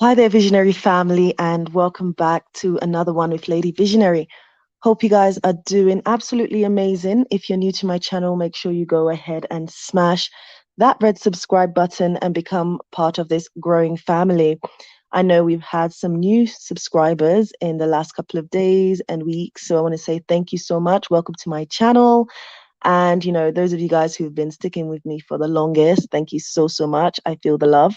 Hi there, Visionary family, and welcome back to another one with Lady Visionary. Hope you guys are doing absolutely amazing. If you're new to my channel, make sure you go ahead and smash that red subscribe button and become part of this growing family. I know we've had some new subscribers in the last couple of days and weeks, so I want to say thank you so much. Welcome to my channel. And, those of you guys who've been sticking with me for the longest, thank you so much. I feel the love.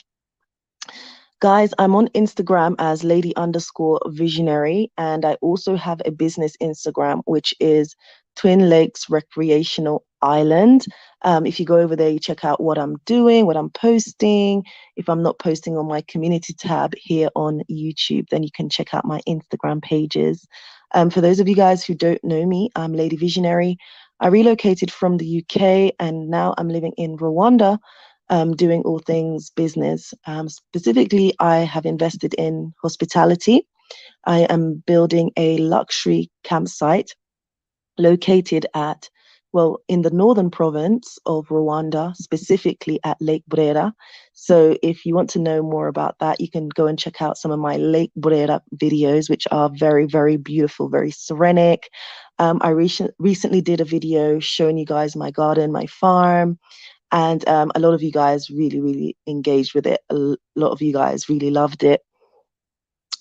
Guys, I'm on Instagram as lady_visionary, and I also have a business Instagram, which is Twin Lakes Recreational Island. If you go over there, you check out what I'm doing, what I'm posting. If I'm not posting on my community tab here on YouTube, then you can check out my Instagram pages. For those of you guys who don't know me, I'm Lady Visionary. I relocated from the UK and now I'm living in Rwanda, doing all things business. Specifically, I have invested in hospitality. I am building a luxury campsite located in the northern province of Rwanda, specifically at Lake Burera. So if you want to know more about that, you can go and check out some of my Lake Burera videos, which are very, very beautiful, very serenic. I recently did a video showing you guys my garden, my farm, and a lot of you guys really engaged with it. A lot of you guys really loved it.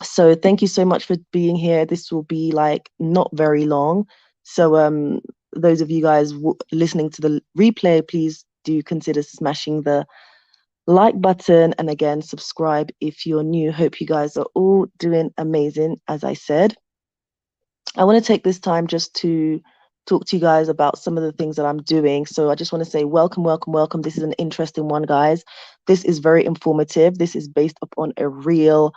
So thank you so much for being here. This will be like not very long. So those of you guys listening to the replay, please do consider smashing the like button, and again, subscribe if you're new. Hope you guys are all doing amazing. As I said, I want to take this time just to talk to you guys about some of the things that I'm doing. So I just want to say welcome. This is an interesting one, guys. This is very informative. This is based upon a real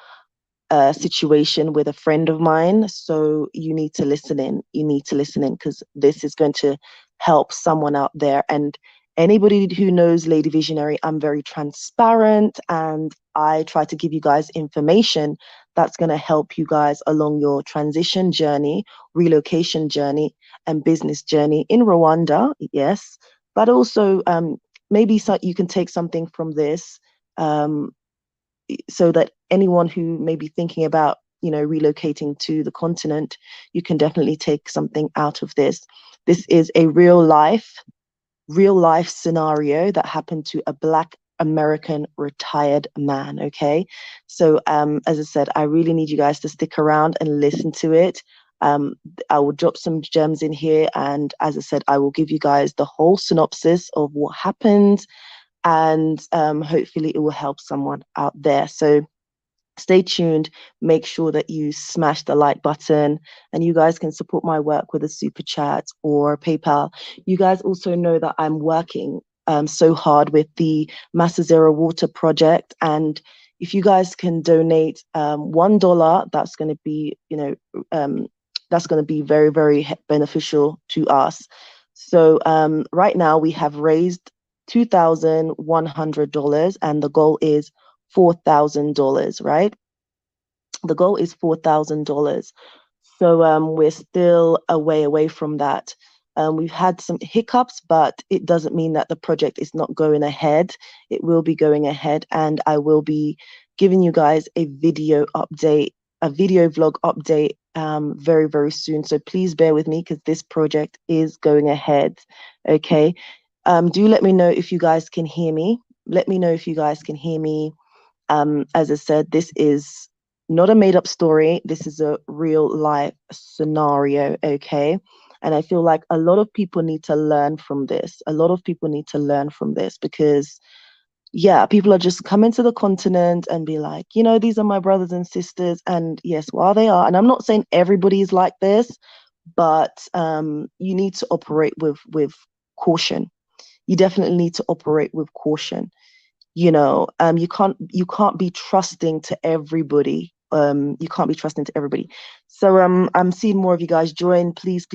situation with a friend of mine. So you need to listen in. You need to listen in because this is going to help someone out there. And anybody who knows Lady Visionary, I'm very transparent and I try to give you guys information that's going to help you guys along your transition journey, relocation journey, and business journey in Rwanda. Yes, but also maybe you can take something from this. So that anyone who may be thinking about relocating to the continent, you can definitely take something out of this. This is a real life scenario that happened to a Black American retired man. Okay, so as I said, I really need you guys to stick around and listen to it. I will drop some gems in here, and as I said, I will give you guys the whole synopsis of what happened, and hopefully it will help someone out there. So stay tuned. Make sure that you smash the like button, and you guys can support my work with a super chat or PayPal. You guys also know that I'm working so hard with the Massa Zero Water project, and if you guys can donate $1, that's going to be that's going to be very beneficial to us. So right now we have raised $2,100, and the goal is $4,000, right? The goal is $4,000. So we're still a way away from that. We've had some hiccups, but it doesn't mean that the project is not going ahead. It will be going ahead, and I will be giving you guys a video update, a video vlog update very soon. So please bear with me because this project is going ahead. Okay. Do let me know if you guys can hear me. Let me know if you guys can hear me. As I said, this is not a made-up story. This is a real life scenario, okay? And I feel like a lot of people need to learn from this. A lot of people need to learn from this because, yeah, people are just coming to the continent and be like, these are my brothers and sisters. And yes, while they are, and I'm not saying everybody is like this, but you need to operate with caution. You definitely need to operate with caution. You can't be trusting to everybody. You can't be trusting to everybody. So I'm seeing more of you guys join. Please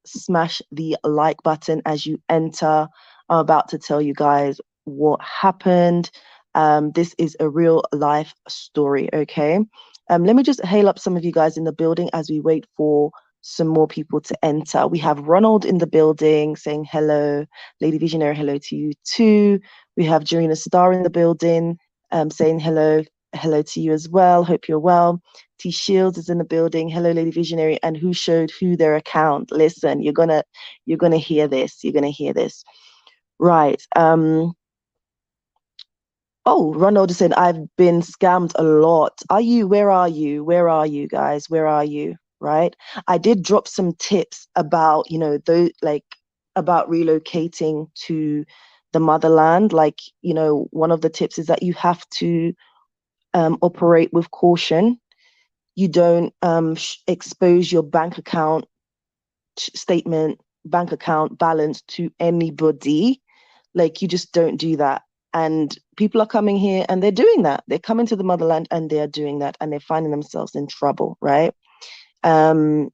smash the like button as you enter. I'm about to tell you guys what happened. This is a real life story. Okay. Let me just hail up some of you guys in the building as we wait for some more people to enter. We have Ronald in the building saying hello. Lady Visionary, hello to you too. We have Jarina Star in the building saying hello. hello to you as well. Hope you're well. T Shields is in the building. Hello, Lady Visionary. And who showed who their account? Listen, you're gonna hear this. You're gonna hear this. Right. Oh, Ronald said, I've been scammed a lot. Are you? Where are you? Where are you guys? Where are you? Right. I did drop some tips about, those like about relocating to the motherland. Like, one of the tips is that you have to operate with caution. You don't expose your bank account statement, bank account balance to anybody. Like, you just don't do that. And people are coming here and they're doing that. They're coming to the motherland and they're doing that and they're finding themselves in trouble, right? Um,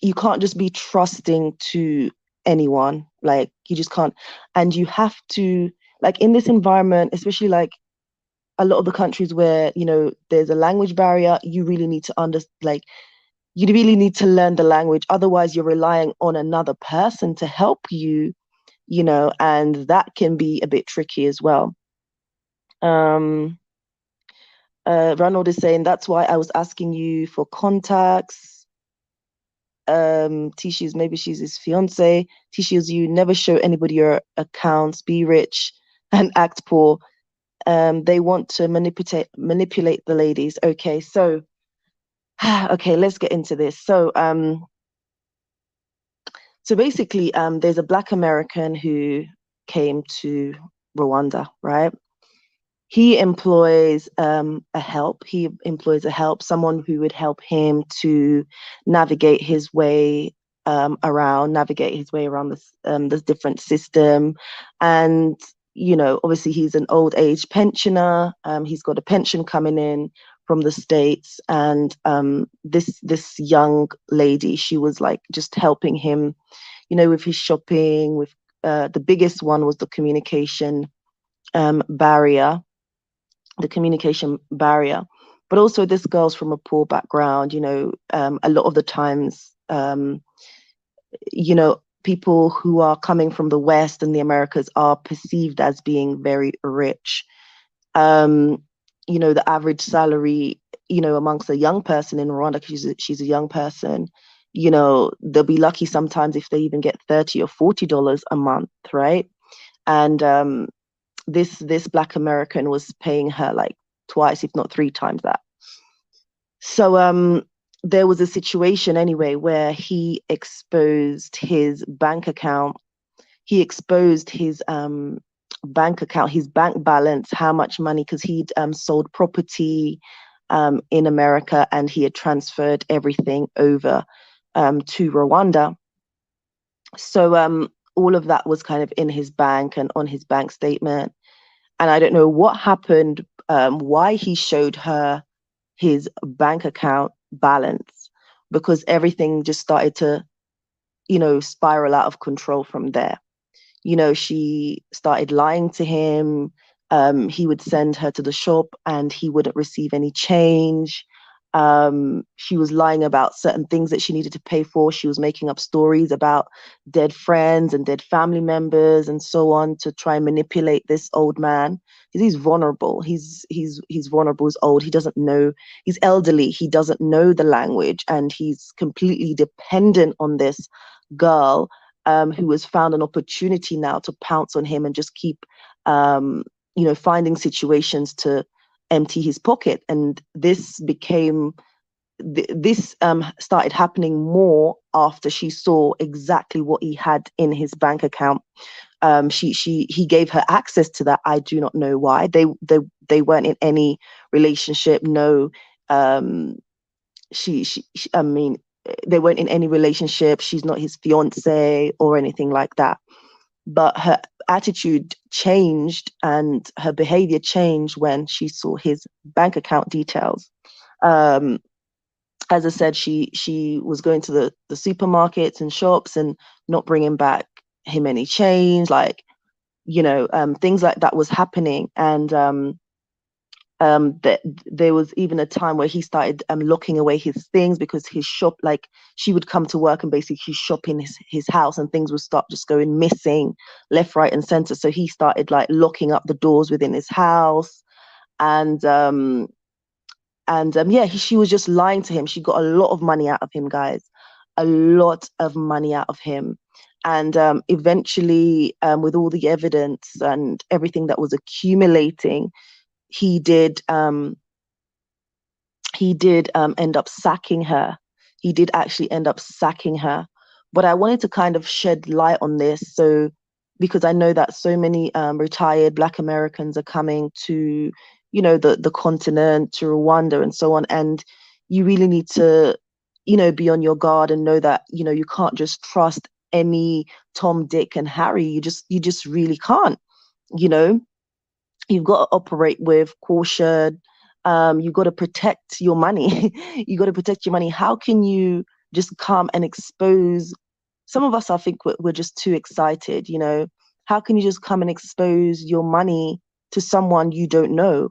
you can't just be trusting to anyone. Like, you just can't. And you have to, like, in this environment, especially like a lot of the countries where, there's a language barrier, you really need to you really need to learn the language. Otherwise, you're relying on another person to help you, and that can be a bit tricky as well. Um, Ronald is saying that's why I was asking you for contacts. Tishi's, maybe she's his fiance. Tishi's, you never show anybody your accounts, be rich and act poor. They want to manipulate the ladies. Okay, so okay, let's get into this. So basically, there's a Black American who came to Rwanda, right? He employs a help. He employs a help, someone who would help him to navigate his way around this different system, and obviously he's an old age pensioner. He's got a pension coming in from the States, and this young lady, she was like just helping him, with his shopping. With the biggest one was barrier the communication barrier. But also, this girl's from a poor background. A lot of the times, people who are coming from the West and the Americas are perceived as being very rich. Um, the average salary, amongst a young person in Rwanda, because she's a young person, they'll be lucky sometimes if they even get $30 or $40 a month, right? And this Black American was paying her like twice, if not three times that. So there was a situation anyway where he exposed his bank account. He exposed his bank account, his bank balance, how much money, because he'd sold property in America and he had transferred everything over to Rwanda. So all of that was kind of in his bank and on his bank statement. And I don't know what happened, why he showed her his bank account balance, because everything just started to, spiral out of control from there. She started lying to him. He would send her to the shop and he wouldn't receive any change. She was lying about certain things that she needed to pay for. She was making up stories about dead friends and dead family members and so on to try and manipulate this old man. He's vulnerable. He's vulnerable. He's old. He doesn't know. He's elderly. He doesn't know the language, and he's completely dependent on this girl who has found an opportunity now to pounce on him and just keep, finding situations to empty his pocket. And this started happening more after she saw exactly what he had in his bank account. He gave her access to that. I do not know why. They weren't in any relationship. No, I mean, they weren't in any relationship. She's not his fiance or anything like that. But her attitude changed and her behavior changed when she saw his bank account details. As I said, she was going to the supermarkets and shops and not bringing back him any change, like, things like that was happening. And that there was even a time where he started locking away his things, because his shop, like, she would come to work and basically shop in his house and things would start just going missing left, right and center. So he started like locking up the doors within his house. And And yeah, she was just lying to him. She got a lot of money out of him, guys, a lot of money out of him. And eventually, with all the evidence and everything that was accumulating, he did end up sacking her. He did actually end up sacking her. But I wanted to kind of shed light on this, so because I know that so many retired Black Americans are coming to, the continent, to Rwanda and so on, and you really need to, be on your guard and know that, you can't just trust any Tom, Dick, and Harry. You just really can't. You know, you've got to operate with caution. You've got to protect your money. You got to protect your money. How can you just come and expose? Some of us, I think, we're just too excited. How can you just come and expose your money to someone you don't know,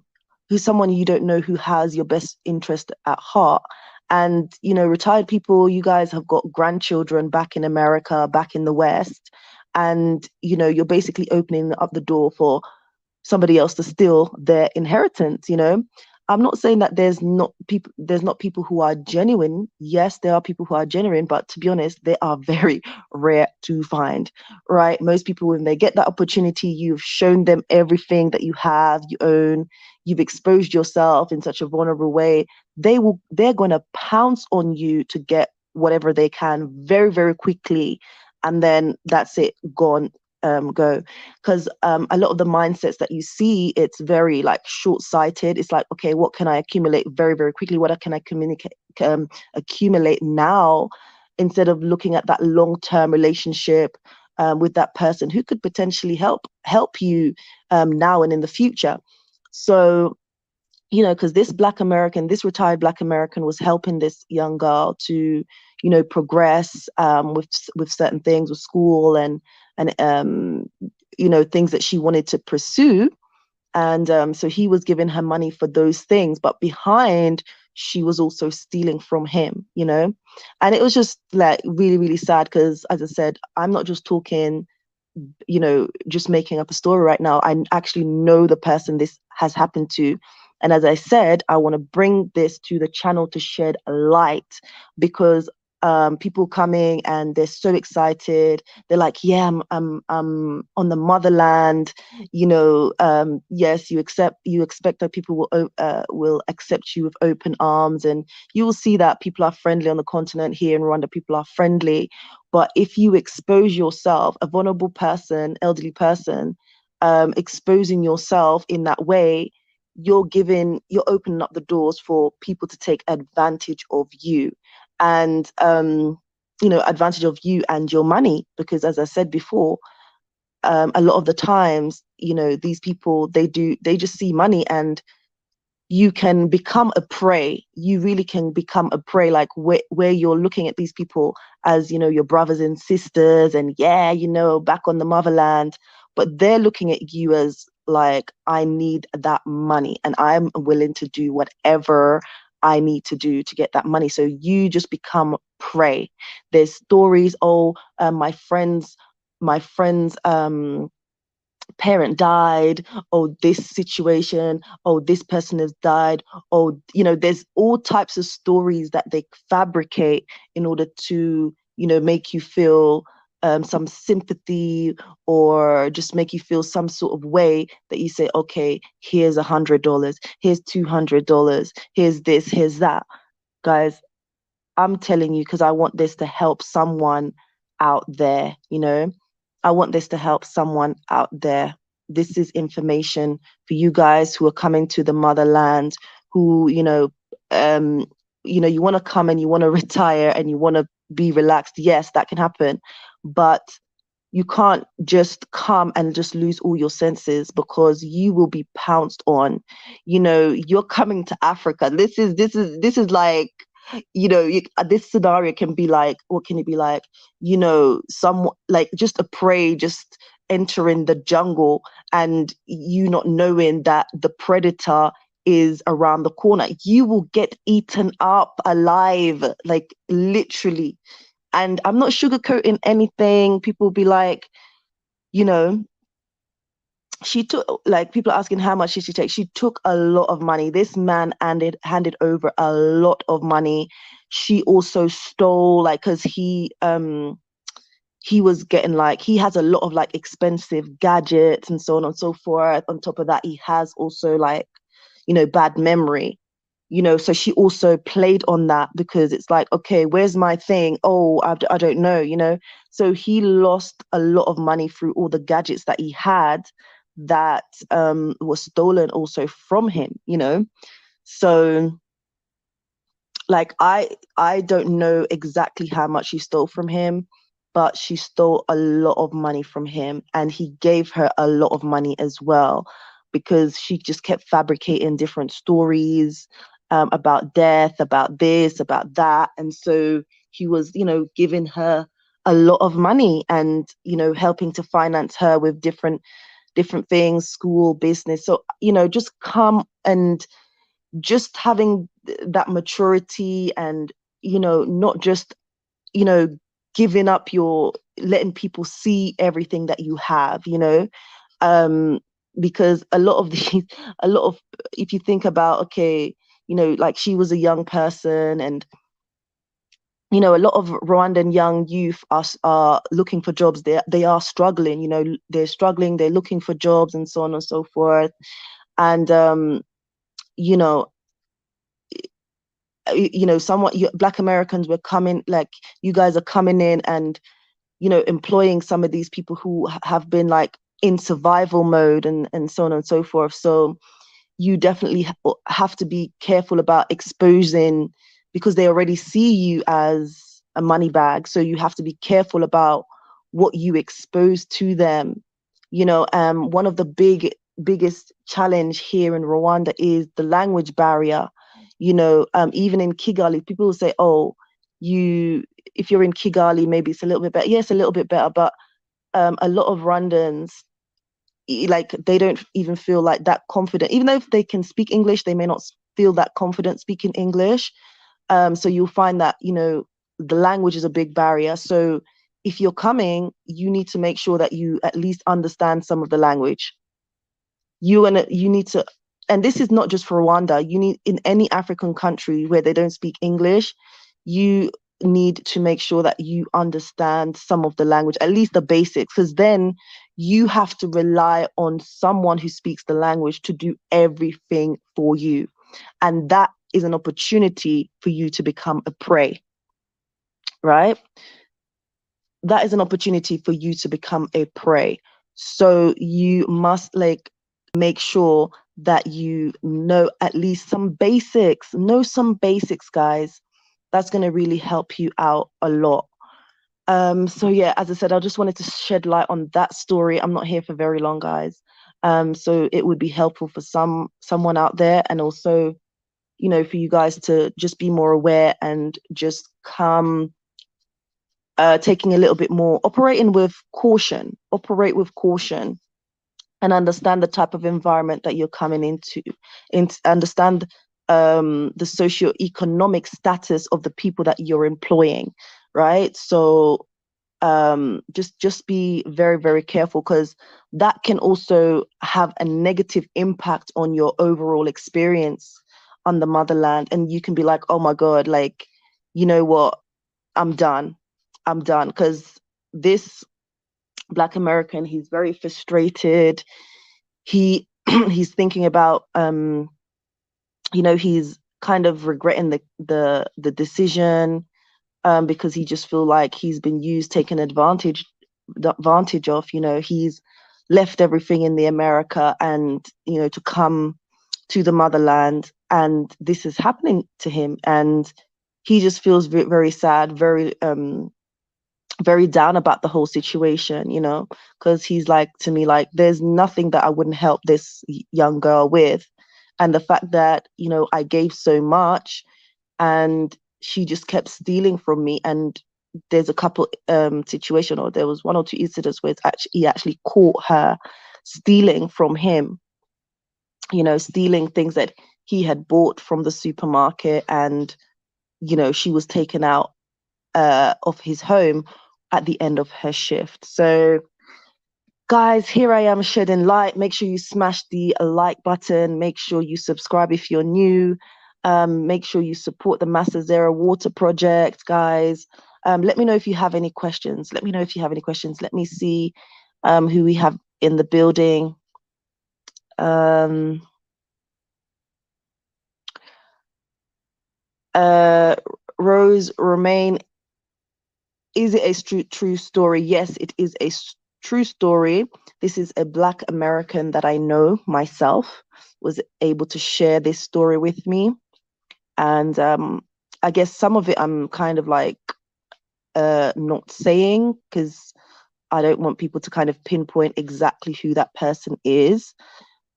who has your best interest at heart? And retired people, you guys have got grandchildren back in America, back in the West, and you're basically opening up the door for somebody else to steal their inheritance. I'm not saying that there's not people who are genuine. Yes, there are people who are genuine, but to be honest, they are very rare to find. Right? Most people, when they get that opportunity, you've shown them everything that you have, you own, you've exposed yourself in such a vulnerable way. They're gonna pounce on you to get whatever they can very, very quickly. And then that's it, gone. Go, because a lot of the mindsets that you see, it's very like short-sighted. It's like, okay, what can I accumulate very, very quickly? What can I accumulate now, instead of looking at that long-term relationship with that person who could potentially help you now and in the future. So because this retired Black American was helping this young girl to, progress with certain things, with school and things that she wanted to pursue. And so he was giving her money for those things, but behind, she was also stealing from him. And it was just like really, really sad because, as I said, I'm not just talking, just making up a story right now. I actually know the person this has happened to. And as I said, I want to bring this to the channel to shed light, because people coming and they're so excited. They're like, yeah, I'm on the motherland. Yes, you expect that people will accept you with open arms, and you will see that people are friendly on the continent. Here in Rwanda, people are friendly. But if you expose yourself, a vulnerable person, elderly person, exposing yourself in that way, you're opening up the doors for people to take advantage of you, and advantage of you and your money. Because as I said before, a lot of the times, these people, they just see money, and you can become a prey. You really can become a prey, like where you're looking at these people as, your brothers and sisters, and yeah, back on the motherland, but they're looking at you as like, I need that money and I'm willing to do whatever I need to do to get that money. So you just become prey. There's stories, oh, my friend's parent died, oh, this situation, oh, this person has died, oh, there's all types of stories that they fabricate in order to, make you feel some sympathy, or just make you feel some sort of way, that you say, okay, here's $100, here's $200, here's this, here's that. Guys, I'm telling you, because I want this to help someone out there. I want this to help someone out there. This is information for you guys who are coming to the motherland, who, you want to come and you want to retire and you want to be relaxed. Yes, that can happen. But you can't just come and just lose all your senses, because you will be pounced on. You're coming to Africa. This is like, this scenario can be like, what can it be like? Some, like, just a prey just entering the jungle, and you not knowing that the predator is around the corner. You will get eaten up alive, like literally. And I'm not sugarcoating anything. People will be like, you know, she took, like, people are asking how much did she take. She took a lot of money. This man handed over a lot of money. She also stole, like, because he was getting, like, he has a lot of like expensive gadgets and so on and so forth. On top of that, he has also, like, bad memory. So she also played on that, because it's like, okay, where's my thing? Oh, I don't know. So he lost a lot of money through all the gadgets that he had that was stolen also from him. So, like, I don't know exactly how much she stole from him, but she stole a lot of money from him, and he gave her a lot of money as well, because she just kept fabricating different stories, about death, about this, about that. And so he was, giving her a lot of money, and helping to finance her with different things, school, business. So, just come and just having that maturity, and not just you know giving up your letting people see everything that you have. um because a lot of these a lot of if you think about, okay, like, she was a young person, and a lot of Rwandan young youth are looking for jobs. They are struggling. They're struggling, they're looking for jobs, and so on and so forth. And you know somewhat, Black Americans were coming, like, you guys are coming in and employing some of these people who have been, like, in survival mode, and so on and so forth. So you definitely have to be careful about exposing, because they already see you as a money bag. So you have to be careful about what you expose to them. One of the biggest challenge here in Rwanda is the language barrier. Even in Kigali, people will say, "Oh, you if you're in Kigali, maybe it's a little bit better." Yes, a little bit better, but a lot of Rwandans, like, they don't even feel like that confident, even though if they can speak English, they may not feel that confident speaking English. So you'll find that the language is a big barrier. So if you're coming, you need to make sure that you at least understand some of the language. You need to, and this is not just for Rwanda. You need, in any African country where they don't speak English, you need to make sure that you understand some of the language, at least the basics, because then you have to rely on someone who speaks the language to do everything for you. And that is an opportunity for you to become a prey, right? That is an opportunity for you to become a prey. So you must, like, make sure that you know at least some basics. Know some basics, guys. That's going to really help you out a lot. So yeah, as I said, I just wanted to shed light on that story. I'm not here for very long, guys. So it would be helpful for someone out there, and also, for you guys to just be more aware, and just come, taking a little bit more, operate with caution, and understand the type of environment that you're coming into, understand the socio-economic status of the people that you're employing, right? So just be very, very careful, because that can also have a negative impact on your overall experience on the motherland. And you can be like, oh my God, like, you know what, I'm done. Because this Black American, he's very frustrated. He he's thinking about, he's kind of regretting the decision, because he just feel like he's been used, taken advantage of. He's left everything in the America, and to come to the motherland, and this is happening to him, and he just feels very sad, very down about the whole situation, because he's like to me, like, there's nothing that I wouldn't help this young girl with. And the fact that, I gave so much, and she just kept stealing from me. And there's a couple situation, or there was one or two incidents where he actually caught her stealing from him, stealing things that he had bought from the supermarket. And, she was taken out of his home at the end of her shift. So Guys, here I am shedding light. Make sure you smash the like button. Make sure you subscribe if you're new. Make sure you support the Massa Zero Water Project, guys. Let me know if you have any questions. Let me know if you have any questions. Let me see who we have in the building. Um, Rose Romaine, is it a true story? Yes, it is a true story. This is a Black American that I know myself, was able to share this story with me. And I guess some of it I'm kind of like not saying because I don't want people to kind of pinpoint exactly who that person is.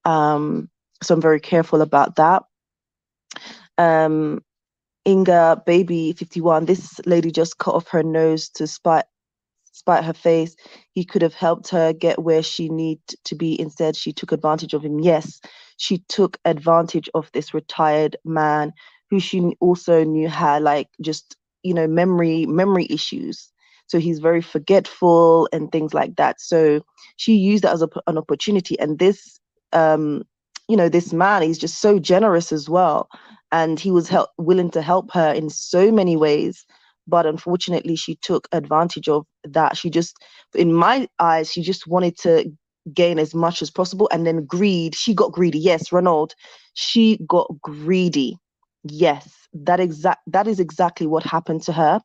So I'm very careful about that. Um, Inga Baby 51, this lady just cut off her nose to spite her face. He could have helped her get where she need to be. Instead, she took advantage of him. Yes, she took advantage of this retired man who she also knew had like just, memory issues. So he's very forgetful and things like that. So she used that as an opportunity. And this, this man, he's just so generous as well. And he was willing to help her in so many ways, but unfortunately she took advantage of that. She just, in my eyes, she just wanted to gain as much as possible, and then she got greedy. Yes, Ronald, she got greedy. Yes, that is exactly what happened to her.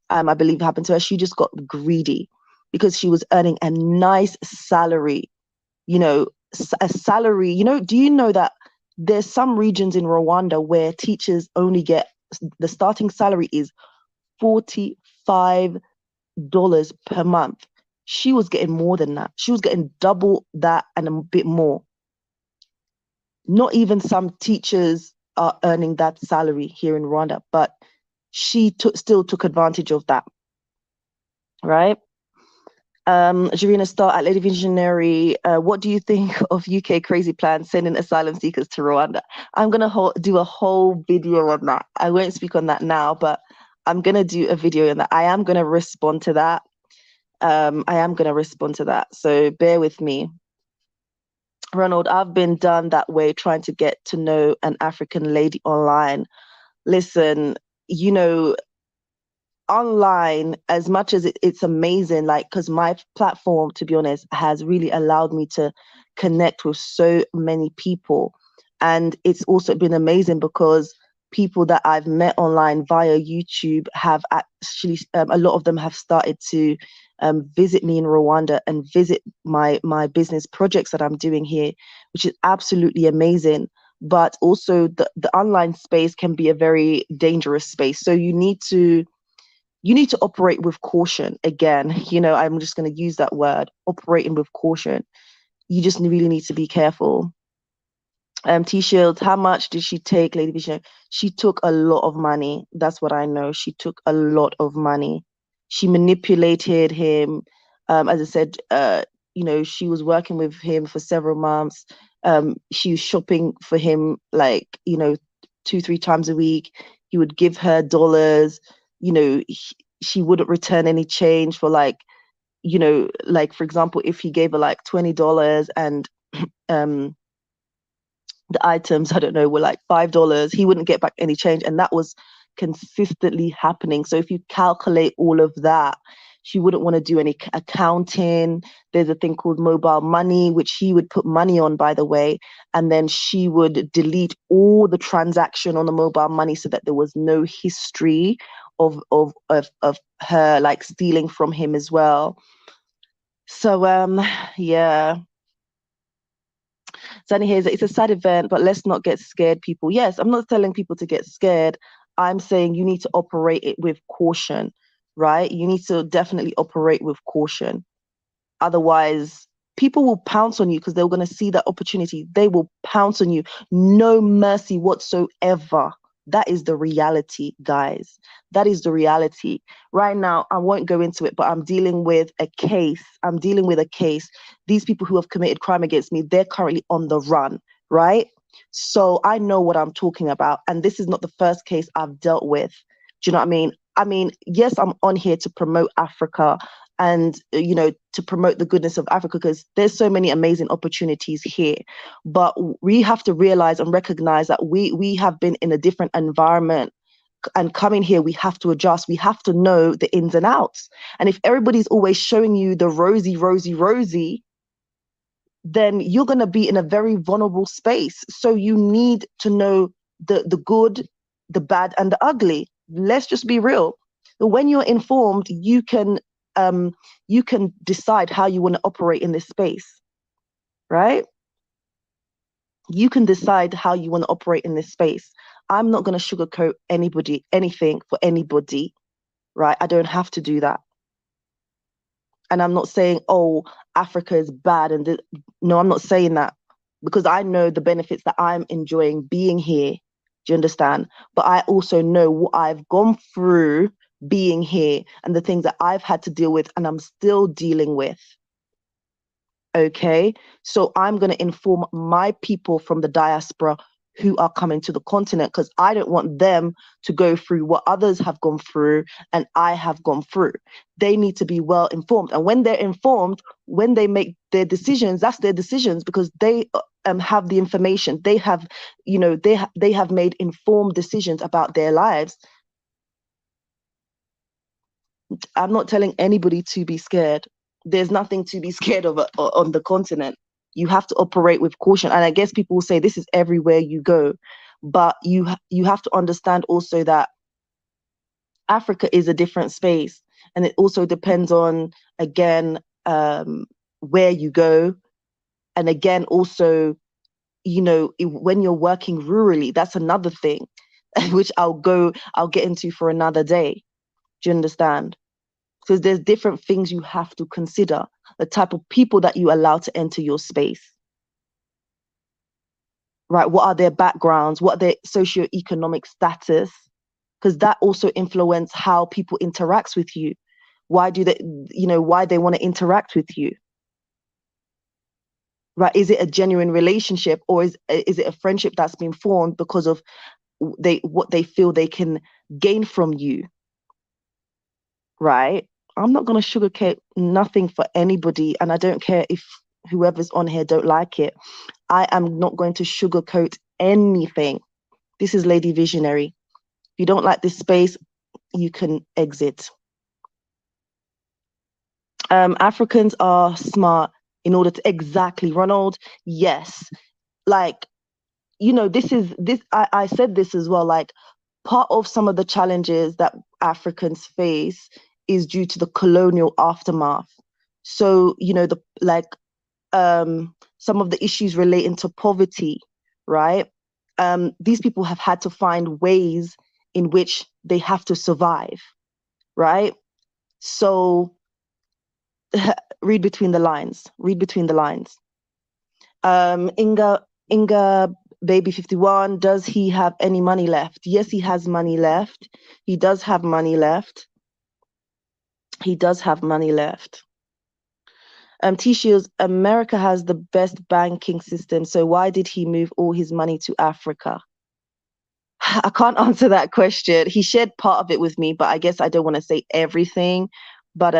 I believe it happened to her. She just got greedy because she was earning a nice salary, a salary. Do you know that there's some regions in Rwanda where teachers only get, the starting salary is $45 per month. She was getting more than that. She was getting double that and a bit more. Not even some teachers are earning that salary here in Rwanda, but she still took advantage of that, right? Jarina Star at Lady Visionary, what do you think of UK crazy plan sending asylum seekers to Rwanda? I'm going to do a whole video on that. I won't speak on that now, but I'm going to do a video on that. I am going to respond to that. So bear with me. Ronald, I've been done that way trying to get to know an African lady online. Listen, you know, online, as much as it's amazing, like, because my platform, to be honest, has really allowed me to connect with so many people. And it's also been amazing because people that I've met online via YouTube have actually, a lot of them have started to visit me in Rwanda and visit my business projects that I'm doing here, which is absolutely amazing. But also the online space can be a very dangerous space. So you need to operate with caution. Again, I'm just going to use that word, operating with caution. You just really need to be careful. T-Shield, how much did she take, Lady Vision? She took a lot of money. That's what I know. She took a lot of money. She manipulated him. As I said, she was working with him for several months. She was shopping for him, like, 2, 3 times a week. He would give her dollars. She wouldn't return any change for, like, like, for example, if he gave her like $20 and the items, I don't know, were like $5, he wouldn't get back any change. And that was consistently happening. So if you calculate all of that, she wouldn't want to do any accounting. There's a thing called mobile money, which he would put money on, by the way. And then she would delete all the transaction on the mobile money so that there was no history of her like stealing from him as well. So yeah. Sunny here, it's a sad event, but let's not get scared, people. Yes, I'm not telling people to get scared. I'm saying you need to operate it with caution, right? You need to definitely operate with caution. Otherwise, people will pounce on you because they're going to see that opportunity. They will pounce on you. No mercy whatsoever. That is the reality, guys. That is the reality. Right now, I won't go into it, but I'm dealing with a case. These people who have committed crime against me, they're currently on the run, right? So I know what I'm talking about. And this is not the first case I've dealt with. Do you know what I mean? Yes, I'm on here to promote Africa and to promote the goodness of Africa, because there's so many amazing opportunities here. But we have to realize and recognize that we have been in a different environment, and coming here, we have to adjust. We have to know the ins and outs. And if everybody's always showing you the rosy, rosy, rosy, then you're going to be in a very vulnerable space. So you need to know the good, the bad, and the ugly. Let's just be real. When you're informed, you can decide how you want to operate in this space, right? You can decide how you want to operate in this space. I'm not going to sugarcoat anything for anybody, right? I don't have to do that. And I'm not saying, oh, Africa is bad. No, I'm not saying that, because I know the benefits that I'm enjoying being here. Do you understand? But I also know what I've gone through being here and the things that I've had to deal with and I'm still dealing with. Okay, so I'm going to inform my people from the diaspora who are coming to the continent, because I don't want them to go through what others have gone through and I have gone through. They need to be well informed. And when they're informed, when they make their decisions, that's their decisions, because they have the information. They have, they have made informed decisions about their lives. I'm not telling anybody to be scared. There's nothing to be scared of on the continent. You have to operate with caution. And I guess people will say this is everywhere you go. But you have to understand also that Africa is a different space. And it also depends on, again, where you go. And again, also, when you're working rurally, that's another thing, which I'll get into for another day. Do you understand? Because there's different things you have to consider. The type of people that you allow to enter your space. Right? What are their backgrounds? What are their socioeconomic status? Because that also influences how people interact with you. Why do they, why they want to interact with you? Right? Is it a genuine relationship, or is it a friendship that's been formed because of what they feel they can gain from you? Right? I'm not going to sugarcoat nothing for anybody, and I don't care if whoever's on here don't like it. I am not going to sugarcoat anything. This is Lady Visionary. If you don't like this space, you can exit. Africans are smart in order to exactly, Ronald. Yes, like I said this as well. Like, part of some of the challenges that Africans face is due to the colonial aftermath. So, some of the issues relating to poverty, right? These people have had to find ways in which they have to survive, right? So read between the lines. Read between the lines. Inga Baby 51, does he have any money left? Yes, he has money left. He does have money left. He does have money left. T-Shields, America has the best banking system, so why did he move all his money to Africa? I can't answer that question. He shared part of it with me, but I guess I don't want to say everything. But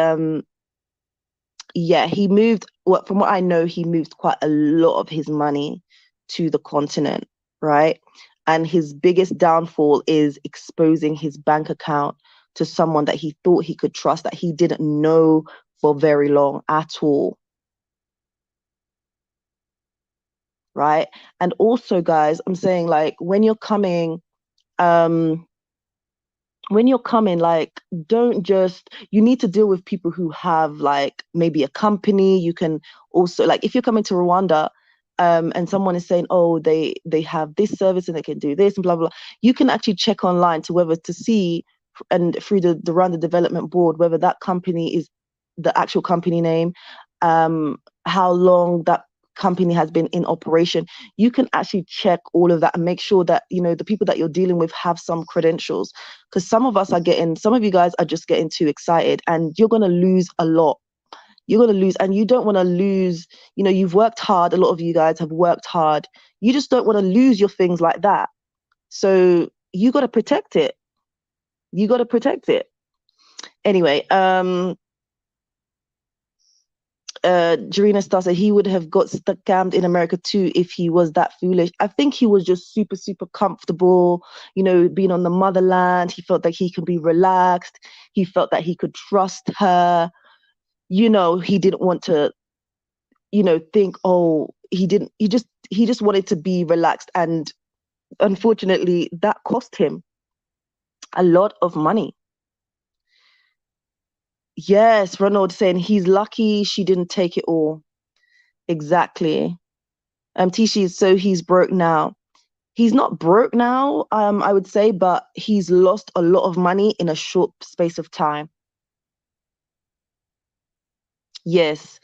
yeah, he moved, from what I know, he moved quite a lot of his money to the continent, right? And his biggest downfall is exposing his bank account to someone that he thought he could trust, that he didn't know for very long at all. Right? And also, guys, I'm saying, like, when you're coming, like, don't just, you need to deal with people who have, like, maybe a company. You can also, like, if you're coming to Rwanda, and someone is saying, oh, they have this service and they can do this and blah, blah, blah, you can actually check online to see, and through the Rwanda Development Board, whether that company is the actual company name, how long that company has been in operation. You can actually check all of that and make sure that, the people that you're dealing with have some credentials, because some of you guys are just getting too excited, and you're going to lose a lot. You're going to lose, and you don't want to lose. You've worked hard. A lot of you guys have worked hard. You just don't want to lose your things like that. So you got to protect it. You got to protect it. Anyway, Jarena Star said he would have got scammed in America too if he was that foolish. I think he was just super, super comfortable, being on the motherland. He felt that he could be relaxed. He felt that he could trust her. He didn't want to, think, oh, he just wanted to be relaxed. And unfortunately, that cost him a lot of money. Yes, Ronald saying he's lucky she didn't take it all. Exactly. Tishi, so he's broke now. He's not broke now, I would say, but he's lost a lot of money in a short space of time. Yes,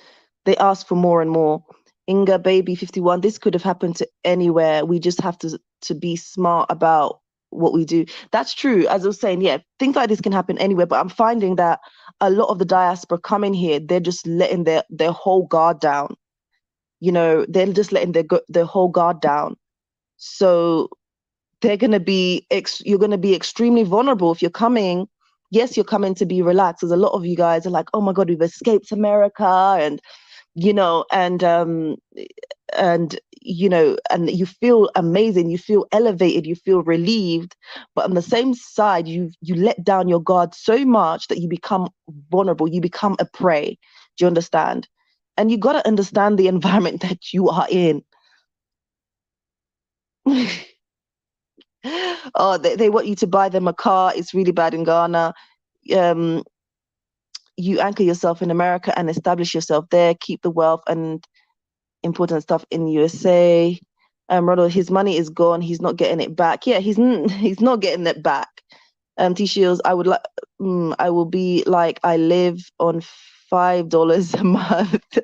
they ask for more and more. Inga Baby 51, this could have happened to anywhere. We just have to be smart about what we do. That's true. As I was saying, yeah, things like this can happen anywhere, but I'm finding that a lot of the diaspora coming here, they're just letting their whole guard down. They're just letting their whole guard down. So you're going to be extremely vulnerable if you're coming. Yes, you're coming to be relaxed. Because a lot of you guys are like, oh my God, we've escaped America, and and you feel amazing, you feel elevated, you feel relieved, but on the same side, you let down your guard so much that you become vulnerable, you become a prey. Do you understand? And you got to understand the environment that you are in. Oh, they want you to buy them a car. It's really bad in Ghana. Um, you anchor yourself in America and establish yourself there. Keep the wealth and important stuff in USA. Ronald, his money is gone. He's not getting it back. Yeah, he's not getting it back. T Shields, I will be like I live on $5 a month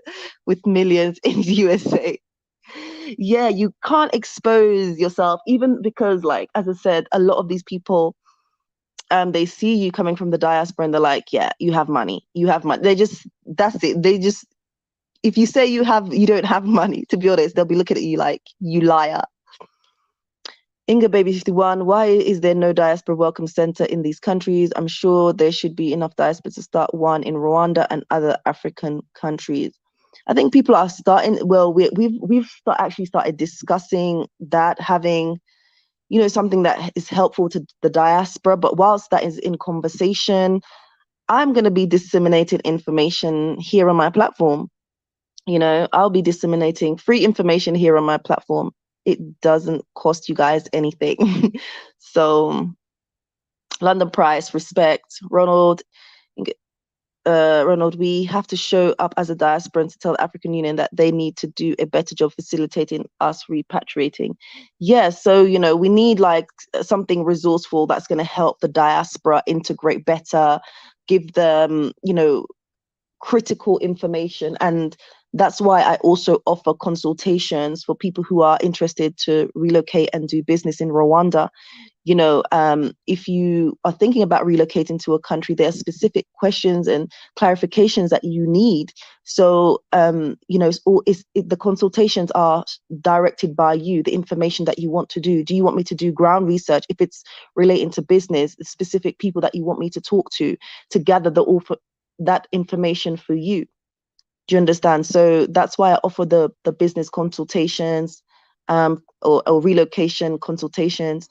with millions in USA. Yeah, you can't expose yourself, even because, like, as I said, a lot of these people, they see you coming from the diaspora and they're like, yeah, you have money. That's it. If you say you don't have money, to be honest, they'll be looking at you like, you liar. Inga Baby 51, why is there no diaspora welcome center in these countries? I'm sure there should be enough diaspora to start one in Rwanda and other African countries. I think people are starting. Well, actually started discussing that, having something that is helpful to the diaspora. But whilst that is in conversation, I'm going to be disseminating information here on my platform. I'll be disseminating free information here on my platform. It doesn't cost you guys anything. So, London Price, respect, Ronald. Ronald, we have to show up as a diaspora and to tell the African Union that they need to do a better job facilitating us repatriating. Yeah, so, we need like something resourceful that's going to help the diaspora integrate better, give them, critical information. And that's why I also offer consultations for people who are interested to relocate and do business in Rwanda. If you are thinking about relocating to a country, there are specific questions and clarifications that you need. So, the consultations are directed by you, the information that you want to do. Do you want me to do ground research? If it's relating to business, specific people that you want me to talk to gather that information for you. Do you understand? So that's why I offer the business consultations, or relocation consultations,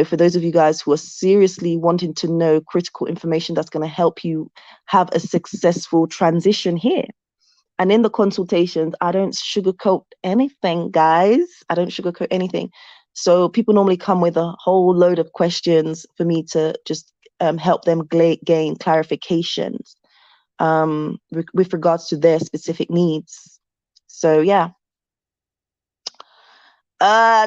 for those of you guys who are seriously wanting to know critical information that's going to help you have a successful transition here. And in the consultations, I don't sugarcoat anything, guys. I don't sugarcoat anything. So people normally come with a whole load of questions for me to just help them gain clarifications with regards to their specific needs. So yeah.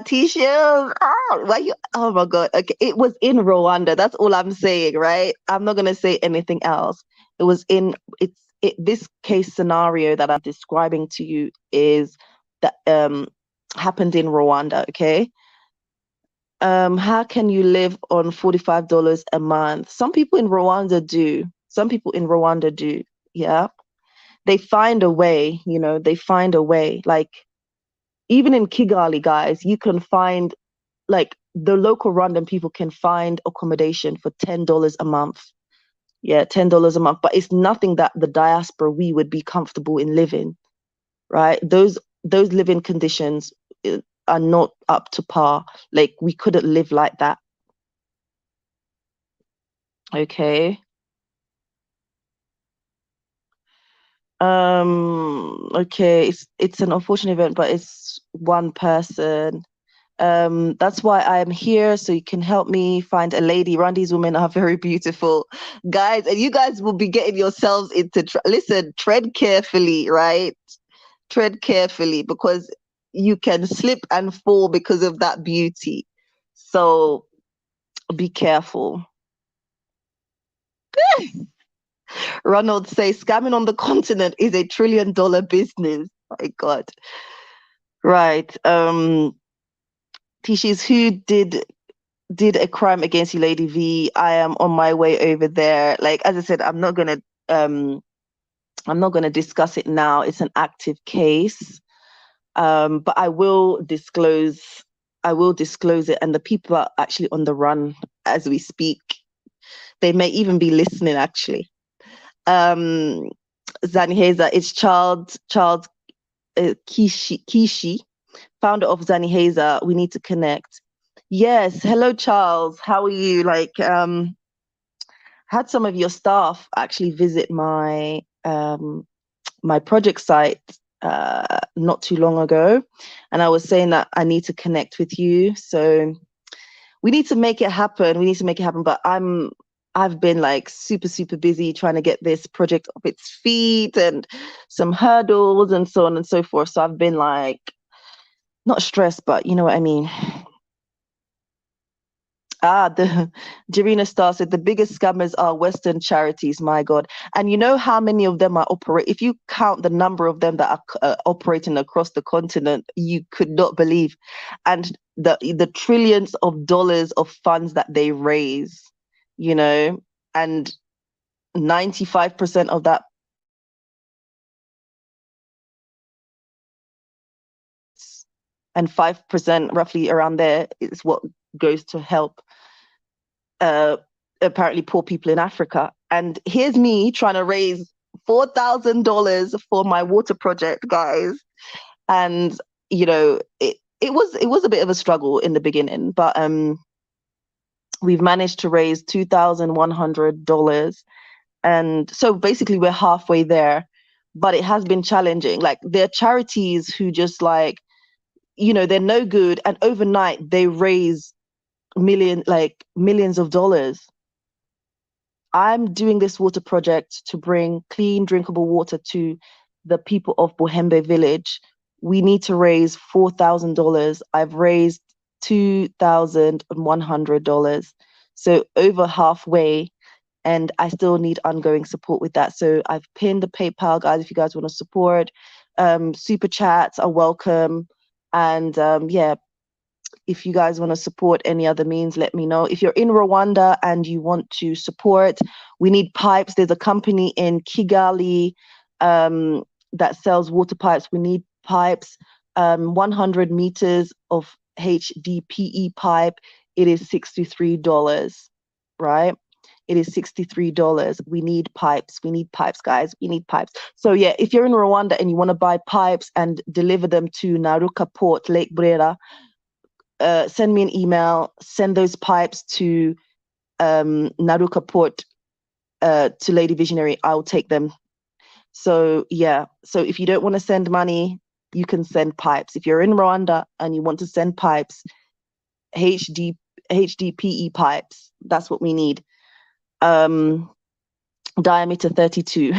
T-Shields. Oh my God. Okay, it was in Rwanda. That's all I'm saying, right? I'm not gonna say anything else. It was this case scenario that I'm describing to you is that happened in Rwanda, okay? How can you live on $45 a month? Some people in Rwanda do. Yeah. They find a way, they find a way. Like, even in Kigali, guys, you can find, like, the local Rwandan people can find accommodation for $10 a month. Yeah, $10 a month, but it's nothing that the diaspora we would be comfortable in living, right? Those living conditions are not up to par. Like we couldn't live like that. Okay. Okay, it's an unfortunate event, but it's one person. That's why I'm here, so you can help me find a lady. Randy's women are very beautiful, guys, and you guys will be getting yourselves into. Listen, tread carefully, right? Tread carefully because you can slip and fall because of that beauty. So be careful. Ronald says scamming on the continent is $1 trillion business. My God. Right. Tishi's who did a crime against you, Lady V. I am on my way over there. Like as I said, I'm not gonna discuss it now. It's an active case. But I will disclose it, and the people are actually on the run as we speak. They may even be listening actually. Zaniheza, it's Charles Kishi, founder of Zaniheza. We need to connect. Yes, hello Charles. How are you? Like had some of your staff actually visit my project site not too long ago, and I was saying that I need to connect with you. So we need to make it happen. We need to make it happen. But I've been like super busy trying to get this project off its feet and some hurdles and so on and so forth. So I've been like not stressed, but you know what I mean. The Jirina Star said the biggest scammers are Western charities. My God, and you know how many of them are operate. If you count the number of them that are operating across the continent, you could not believe, and the trillions of dollars of funds that they raise, you know, and 95% of that and 5% roughly around there is what goes to help uh, apparently poor people in Africa. And here's me trying to raise $4,000 for my water project, guys. And you know, it was a bit of a struggle in the beginning, but we've managed to raise $2,100, and so basically we're halfway there. But it has been challenging. Like there are charities who just like, you know, they're no good, and overnight they raise millions of dollars. I'm doing this water project to bring clean, drinkable water to the people of Bohembe village. We need to raise $4,000. I've raised $2,100. So over halfway, and I still need ongoing support with that. So I've pinned the PayPal, guys, if you guys want to support. Super chats are welcome. And yeah, if you guys want to support any other means, let me know. If you're in Rwanda and you want to support, we need pipes. There's a company in Kigali that sells water pipes. We need pipes. 100 meters of HDPE pipe. It is $63, right? It is $63. We need pipes. We need pipes, guys. We need pipes. So yeah, if you're in Rwanda and you want to buy pipes and deliver them to Naruka Port, Lake Brera, send me an email, send those pipes to Naruka Port, to Lady Visionary. I'll take them. So yeah, so if you don't want to send money, you can send pipes. If you're in Rwanda and you want to send pipes, HDPE pipes, that's what we need. Diameter 32.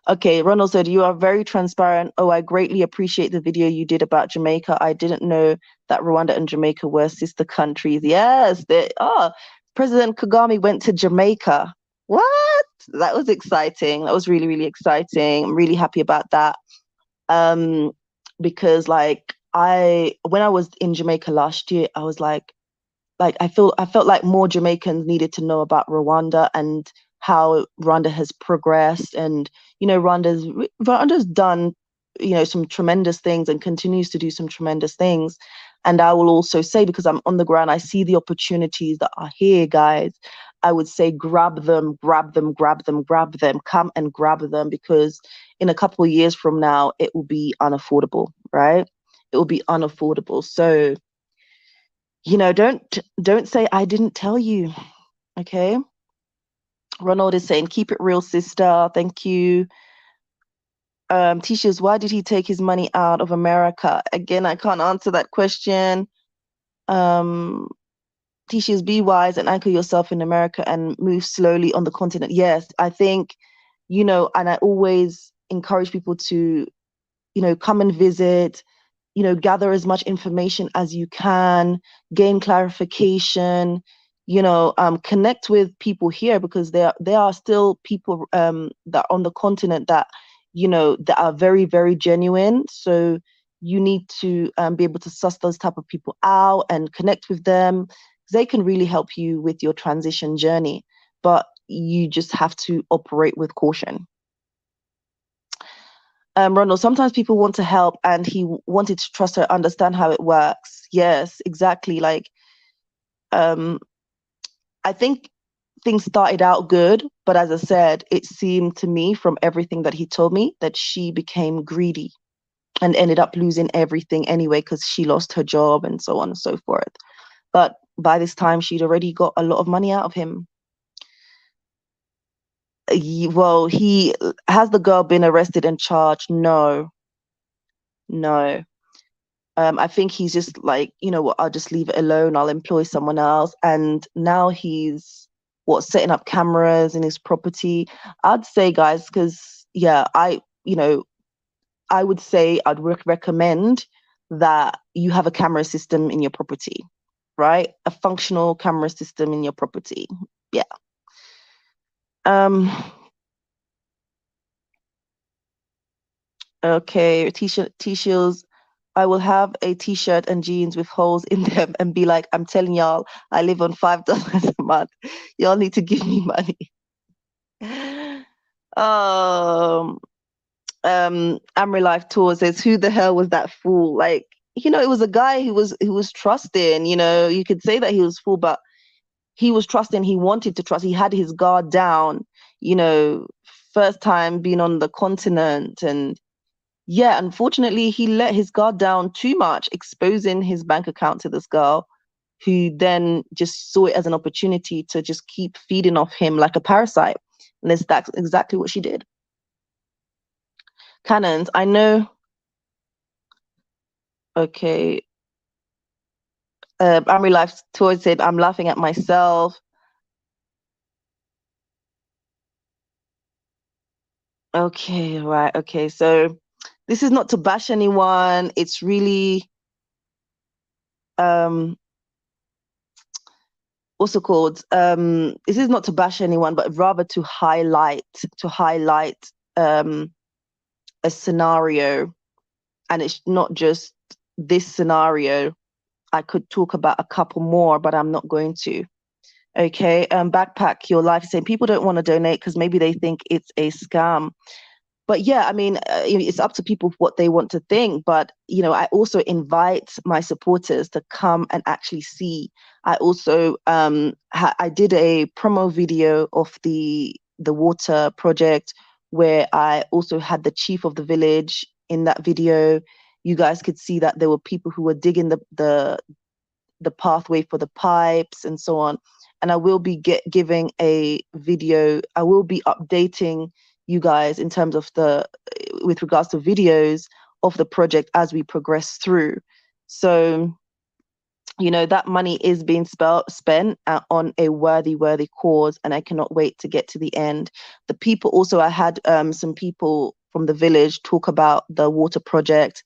Okay, Ronald said, you are very transparent. Oh, I greatly appreciate the video you did about Jamaica. I didn't know that Rwanda and Jamaica were sister countries. Yes, President Kagame went to Jamaica. What? That was exciting. That was really exciting. I'm really happy about that. Because like when I was in Jamaica last year, I was like I felt like more Jamaicans needed to know about Rwanda and how Rwanda has progressed. And you know, Rwanda's done, you know, some tremendous things and continues to do some tremendous things. And I will also say, because I'm on the ground, I see the opportunities that are here, guys. I would say grab them, grab them, grab them, grab them, come and grab them, because in a couple of years from now, it will be unaffordable, right? It will be unaffordable. So, don't say I didn't tell you. Okay. Ronald is saying, keep it real, sister. Thank you. Tisha's, why did he take his money out of America? Again, I can't answer that question. Tisha's, be wise and anchor yourself in America and move slowly on the continent. Yes, I think, and I always encourage people to, come and visit, gather as much information as you can, gain clarification, connect with people here, because there are still people that on the continent that, that are very, very genuine. So you need to be able to suss those type of people out and connect with them. They can really help you with your transition journey, but you just have to operate with caution. Ronald, sometimes people want to help, and he wanted to trust her, understand how it works. Yes, exactly. Like, I think things started out good, but as I said, it seemed to me from everything that he told me that she became greedy and ended up losing everything anyway, because she lost her job and so on and so forth. But by this time, she'd already got a lot of money out of him. Well, he has the girl been arrested and charged? No. I think he's just like, you know what, I'll just leave it alone. I'll employ someone else. And now he's setting up cameras in his property. I'd say, guys, because I would say I'd recommend that you have a camera system in your property, right? A functional camera system in your property. Yeah. Okay, t-shirts. I will have a t-shirt and jeans with holes in them and be like, I'm telling y'all, I live on $5 a month. Y'all need to give me money. Um, Amri Life Tour says, who the hell was that fool? Like, it was a guy who was trusting, you could say that he was fool, but he was trusting, he wanted to trust, he had his guard down, first time being on the continent. And yeah, unfortunately, he let his guard down too much, exposing his bank account to this girl, who then just saw it as an opportunity to just keep feeding off him like a parasite. And that's exactly what she did. Cannons, I know. Okay. Amri Life Toy said, I'm laughing at myself. Okay, right. Okay. So this is not to bash anyone. It's really also called this is not to bash anyone, but rather to highlight a scenario. And it's not just this scenario. I could talk about a couple more, but I'm not going to. Okay. Backpack Your Life is saying people don't want to donate because maybe they think it's a scam. But yeah, I mean, it's up to people what they want to think. But, I also invite my supporters to come and actually see. I also, I did a promo video of the water project, where I also had the chief of the village in that video. You guys could see that there were people who were digging the pathway for the pipes and so on. And I will be giving a video. I will be updating you guys in terms of with regards to videos of the project as we progress through. So, that money is being spent on a worthy cause, and I cannot wait to get to the end. The people also, I had some people from the village talk about the water project,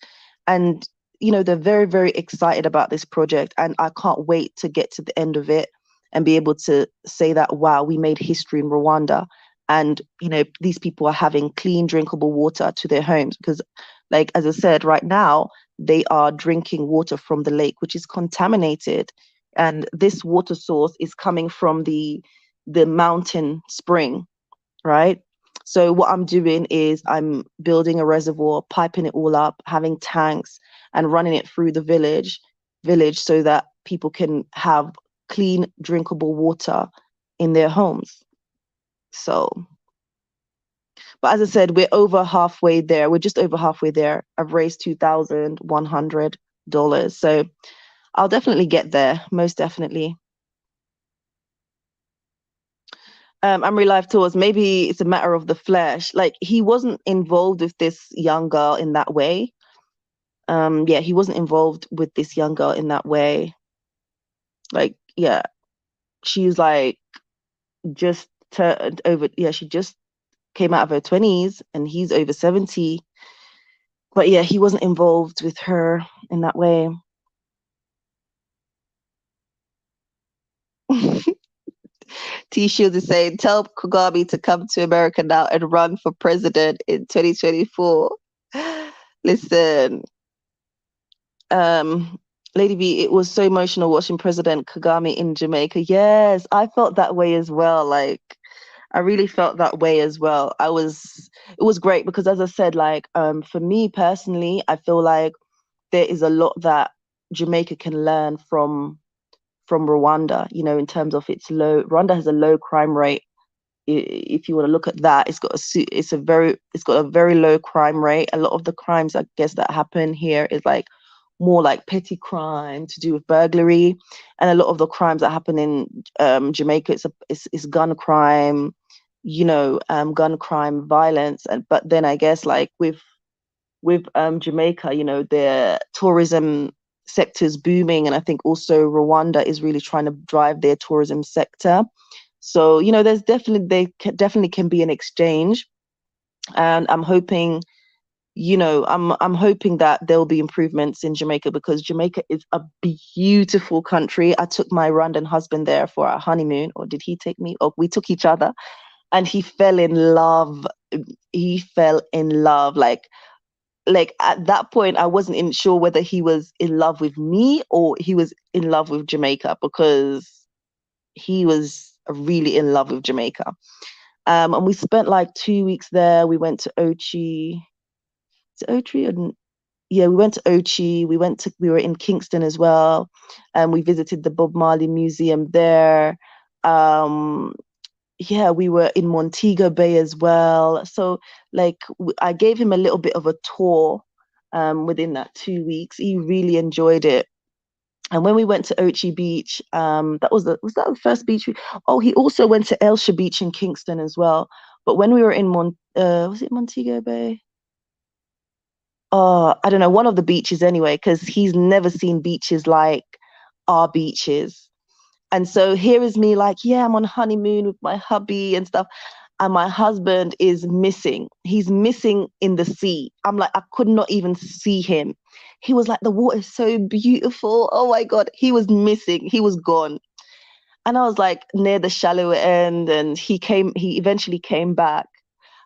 and they're very, very excited about this project, and I can't wait to get to the end of it and be able to say that, wow, we made history in Rwanda. And, these people are having clean, drinkable water to their homes, because, like, as I said, right now, they are drinking water from the lake, which is contaminated. And this water source is coming from the mountain spring, right? So what I'm doing is I'm building a reservoir, piping it all up, having tanks, and running it through the village so that people can have clean, drinkable water in their homes. So, but as I said, we're over halfway there. We're just over halfway there. I've raised $2,100. So I'll definitely get there, most definitely. I'm real life tours. Maybe it's a matter of the flesh. Like he wasn't involved with this young girl in that way. Yeah, he wasn't involved with this young girl in that way. Like, yeah, she's like just turned over. Yeah, she just came out of her 20s and he's over 70. But yeah, he wasn't involved with her in that way. T Shields is saying, tell Kagame to come to America now and run for president in 2024. Listen, um, Lady B, it was so emotional watching President Kagame in Jamaica. Yes, I felt that way as well. Like, I really felt that way as well. It was great because, as I said, like, for me personally, I feel like there is a lot that Jamaica can learn from Rwanda, you know, in terms of its low. Rwanda has a low crime rate. If you want to look at that, it's got a very low crime rate. A lot of the crimes, I guess, that happen here is like more like petty crime to do with burglary, and a lot of the crimes that happen in Jamaica, it's gun crime, you know, gun crime, violence, and but then I guess like with Jamaica, you know, their tourism sector's booming, and I think also Rwanda is really trying to drive their tourism sector. So, you know, there's definitely can be an exchange, and I'm hoping, you know, I'm hoping that there'll be improvements in Jamaica because Jamaica is a beautiful country. I took my Rwandan husband there for our honeymoon, or did he take me? Oh, we took each other, and he fell in love. He fell in love like at that point I wasn't even sure whether he was in love with me or he was in love with Jamaica, because he was really in love with Jamaica. And we spent like 2 weeks there. We went to Ochi. Is it Ochi? Yeah, we went to Ochi. We were in Kingston as well. And we visited the Bob Marley Museum there. Um, yeah, we were in Montego Bay as well. So like I gave him a little bit of a tour within that 2 weeks. He really enjoyed it. And when we went to Ochi Beach, was that the first beach? Oh, he also went to Elsha Beach in Kingston as well. But when we were in was it Montego Bay? Oh, I don't know, one of the beaches anyway, because he's never seen beaches like our beaches. And so here is me like, yeah, I'm on honeymoon with my hubby and stuff. And my husband is missing. He's missing in the sea. I'm like, I could not even see him. He was like, the water is so beautiful. Oh my God. He was missing. He was gone. And I was like near the shallow end, and he eventually came back.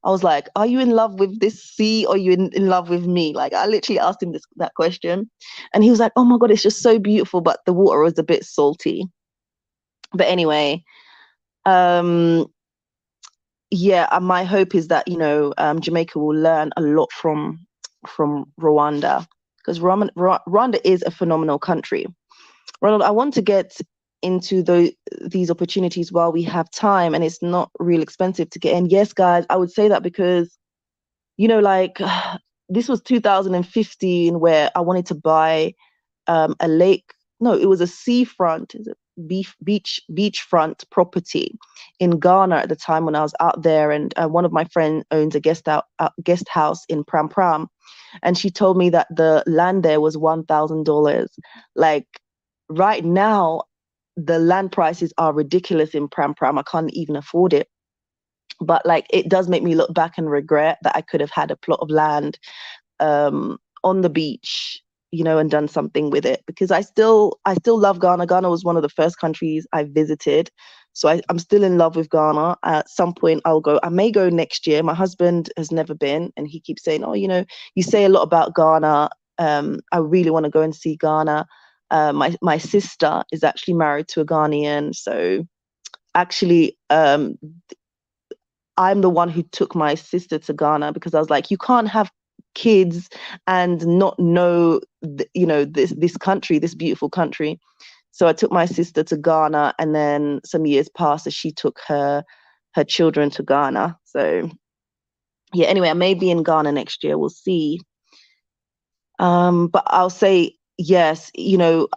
I was like, are you in love with this sea or are you in love with me? Like I literally asked him that question. And he was like, oh my God, it's just so beautiful, but the water was a bit salty. But anyway, um, yeah, my hope is that, you know, Jamaica will learn a lot from Rwanda, because Rwanda is a phenomenal country. Ronald, I want to get into these opportunities while we have time, and it's not real expensive to get in. Yes, guys, I would say that because, you know, like this was 2015 where I wanted to buy a lake. No, it was a seafront, is it beachfront property in Ghana at the time when I was out there, and one of my friends owns a guest house in Pram Pram, and she told me that the land there was $1,000. Like right now, the land prices are ridiculous in Pram Pram. I can't even afford it. But like it does make me look back and regret that I could have had a plot of land on the beach, you know, and done something with it, because I still love Ghana. Ghana was one of the first countries I visited. So I'm still in love with Ghana. At some point I'll go. I may go next year. My husband has never been, and he keeps saying, oh, you know, you say a lot about Ghana. I really want to go and see Ghana. My sister is actually married to a Ghanaian. So actually, I'm the one who took my sister to Ghana, because I was like, you can't have kids and not know, you know, this country, this beautiful country. So I took my sister to Ghana, and then some years passed as she took her children to Ghana. So yeah, anyway, I may be in Ghana next year. We'll see. But I'll say yes, the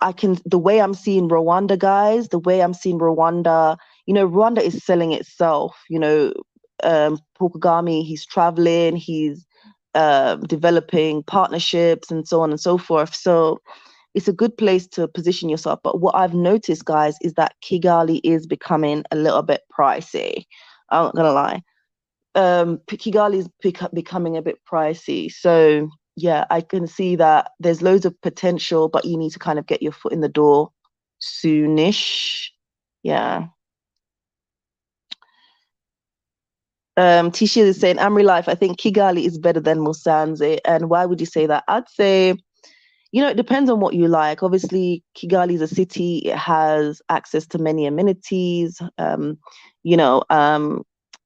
way I'm seeing Rwanda, guys, the way I'm seeing Rwanda, Rwanda is selling itself. Paul Kagame, he's traveling, he's developing partnerships and so on and so forth. So it's a good place to position yourself. But what I've noticed, guys, is that Kigali is becoming a little bit pricey. I'm not gonna lie. Kigali is becoming a bit pricey. So yeah, I can see that there's loads of potential, but you need to kind of get your foot in the door soonish. Yeah. Tisha is saying, Amri Life, I think Kigali is better than Musanze. And why would you say that? I'd say, it depends on what you like. Obviously, Kigali is a city. It has access to many amenities. You know,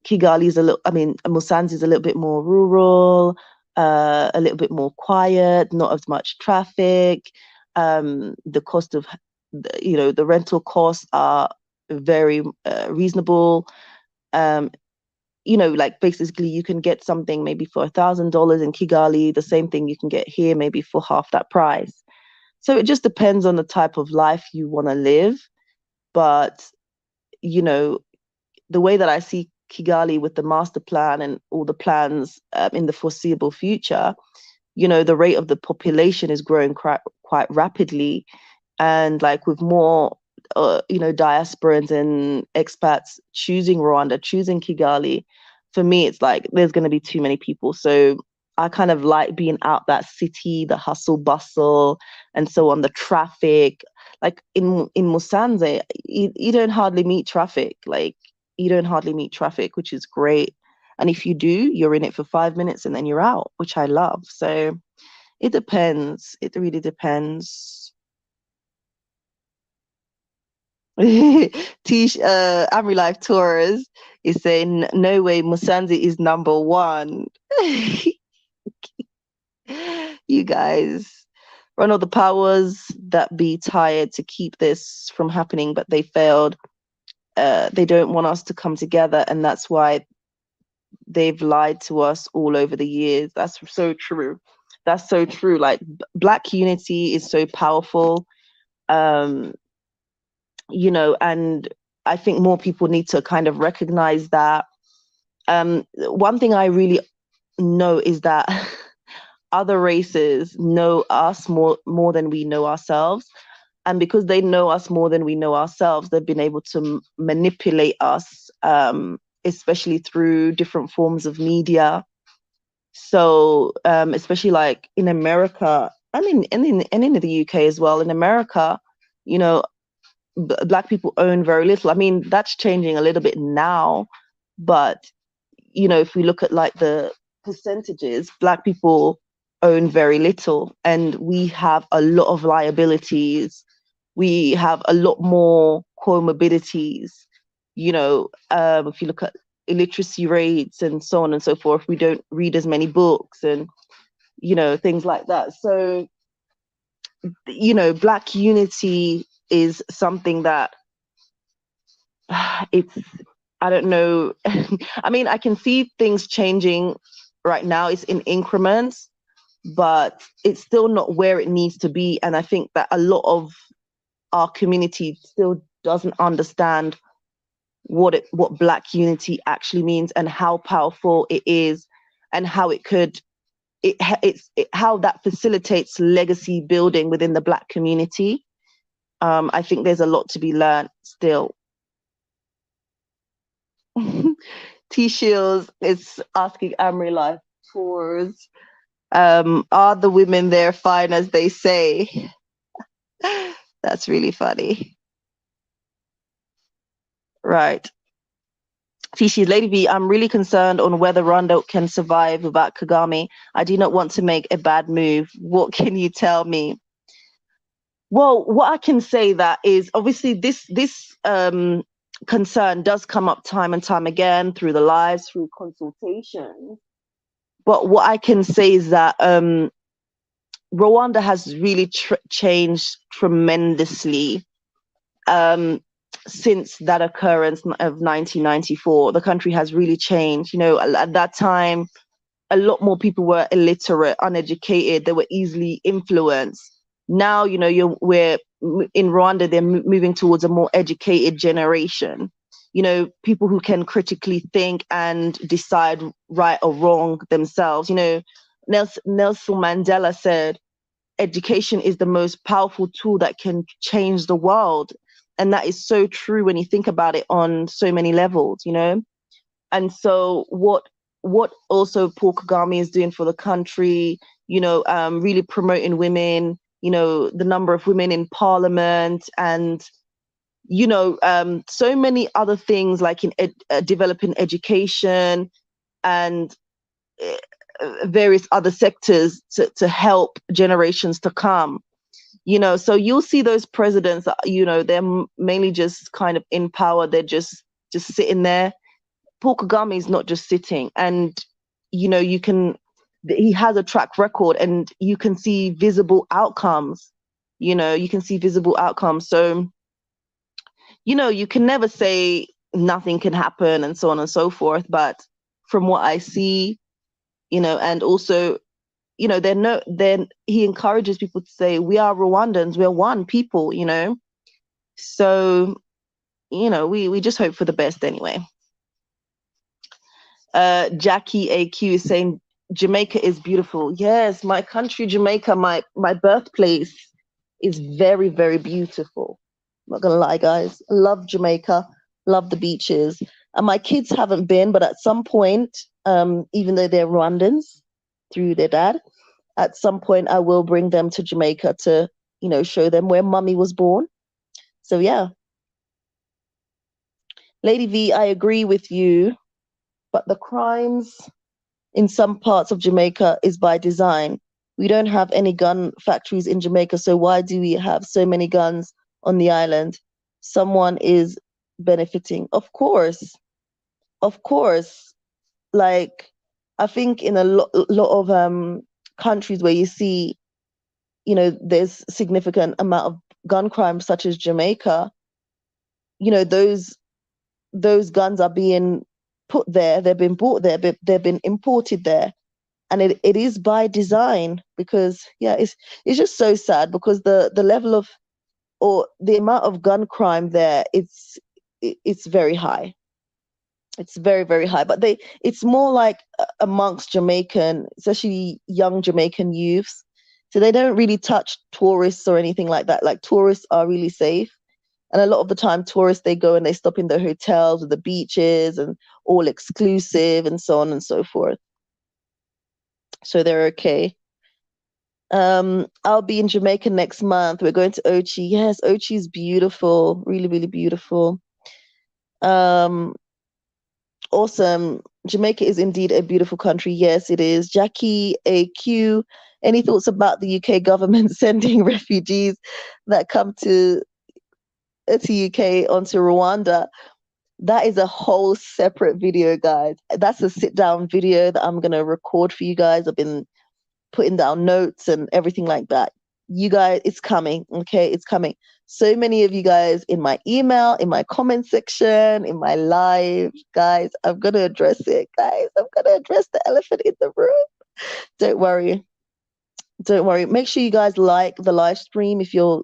Kigali is Musanze is a little bit more rural, a little bit more quiet, not as much traffic. The cost of, the rental costs are very reasonable. Um, like basically you can get something maybe for $1,000 in Kigali, the same thing you can get here maybe for half that price. So it just depends on the type of life you want to live. But, the way that I see Kigali with the master plan and all the plans in the foreseeable future, the rate of the population is growing quite rapidly. And like with more, diasporans and expats choosing Rwanda, choosing Kigali, for me, it's like there's going to be too many people. So I kind of like being out that city, the hustle bustle, and so on, the traffic. Like in Musanze, you don't hardly meet traffic. Like you don't hardly meet traffic, which is great. And if you do, you're in it for 5 minutes and then you're out, which I love. So it depends. It really depends. Tish, Amri Life Tours is saying, no way, Musanze is number one. You guys, run all the powers that be tired to keep this from happening, but they failed. They don't want us to come together, and that's why they've lied to us all over the years. That's so true. That's so true. Like Black unity is so powerful. Um, and I think more people need to kind of recognize that. One thing I really know is that other races know us more than we know ourselves. And because they know us more than we know ourselves, they've been able to manipulate us, especially through different forms of media. So, especially like in America, I mean, and in the UK as well. In America, you know, Black people own very little. I mean, that's changing a little bit now, but if we look at like the percentages, Black people own very little, and we have a lot of liabilities. We have a lot more comorbidities. If you look at illiteracy rates and so on and so forth, we don't read as many books and things like that. So Black unity is something that it's, I don't know. I mean, I can see things changing right now. It's in increments, but it's still not where it needs to be. And I think that a lot of our community still doesn't understand what Black unity actually means and how powerful it is, and how it could how that facilitates legacy building within the Black community. I think there's a lot to be learned still. T Shields is asking Amri Life Tours, are the women there fine as they say? That's really funny. Right. Tishi's Lady V, I'm really concerned on whether Rwanda can survive without Kagame. I do not want to make a bad move. What can you tell me? Well, what I can say that is obviously this concern does come up time and time again through the lives, through consultations. But what I can say is that Rwanda has really changed tremendously since that occurrence of 1994, the country has really changed. You know, at that time, a lot more people were illiterate, uneducated. They were easily influenced. Now, you know, we're in Rwanda. They're moving towards a more educated generation. You know, people who can critically think and decide right or wrong themselves. You know, Nelson Mandela said, "Education is the most powerful tool that can change the world," and that is so true when you think about it on so many levels. You know, and so what also Paul Kagame is doing for the country, you know, really promoting women, you know, the number of women in parliament, and you know, so many other things like in developing education and various other sectors to help generations to come. You know, so you'll see those presidents, you know, they're mainly just kind of in power. They're just sitting there. Paul Kagame is not just sitting, and you know, he has a track record, and you can see visible outcomes. You know, you can see visible outcomes. So, you know, you can never say nothing can happen and so on and so forth. But from what I see, you know, and also, you know, then he encourages people to say, we are Rwandans, we're one people, you know. So, you know, we just hope for the best anyway. Jackie AQ is saying Jamaica is beautiful. Yes, my country, Jamaica, my birthplace is very, very beautiful. I'm not gonna lie, guys. I love Jamaica, love the beaches. And my kids haven't been, but at some point, even though they're Rwandans through their dad, at some point I will bring them to Jamaica to, you know, show them where mummy was born. So yeah. Lady V, I agree with you, but the crimes in some parts of Jamaica is by design. We don't have any gun factories in Jamaica, so why do we have so many guns on the island? Someone is benefiting. Of course. Like, I think in a lot of countries where you see, you know, there's significant amount of gun crimes, such as Jamaica, you know, those guns are being put there, they've been bought there, they've been imported there, and it is by design. Because yeah, it's just so sad, because the level of, or the amount of gun crime there, it's very high. It's very, very high. But it's more like amongst Jamaican, especially young Jamaican youths, so they don't really touch tourists or anything like that. Like, tourists are really safe, and a lot of the time tourists, they go and they stop in the hotels or the beaches and all exclusive and so on and so forth, so they're okay. I'll be in Jamaica next month. We're going to Ochi. Yes, Ochi is beautiful, really, really beautiful. Um, awesome. Jamaica is indeed a beautiful country. Yes, it is. Jackie AQ, any thoughts about the UK government sending refugees that come to UK onto Rwanda? That is a whole separate video, guys. That's a sit down video that I'm gonna record for you guys. I've been putting down notes and everything like that. You guys, it's coming, okay? It's coming. So many of you guys in my email, in my comment section, in my live, guys, I'm going to address it, guys. I'm going to address the elephant in the room. Don't worry. Don't worry. Make sure you guys like the live stream. If you're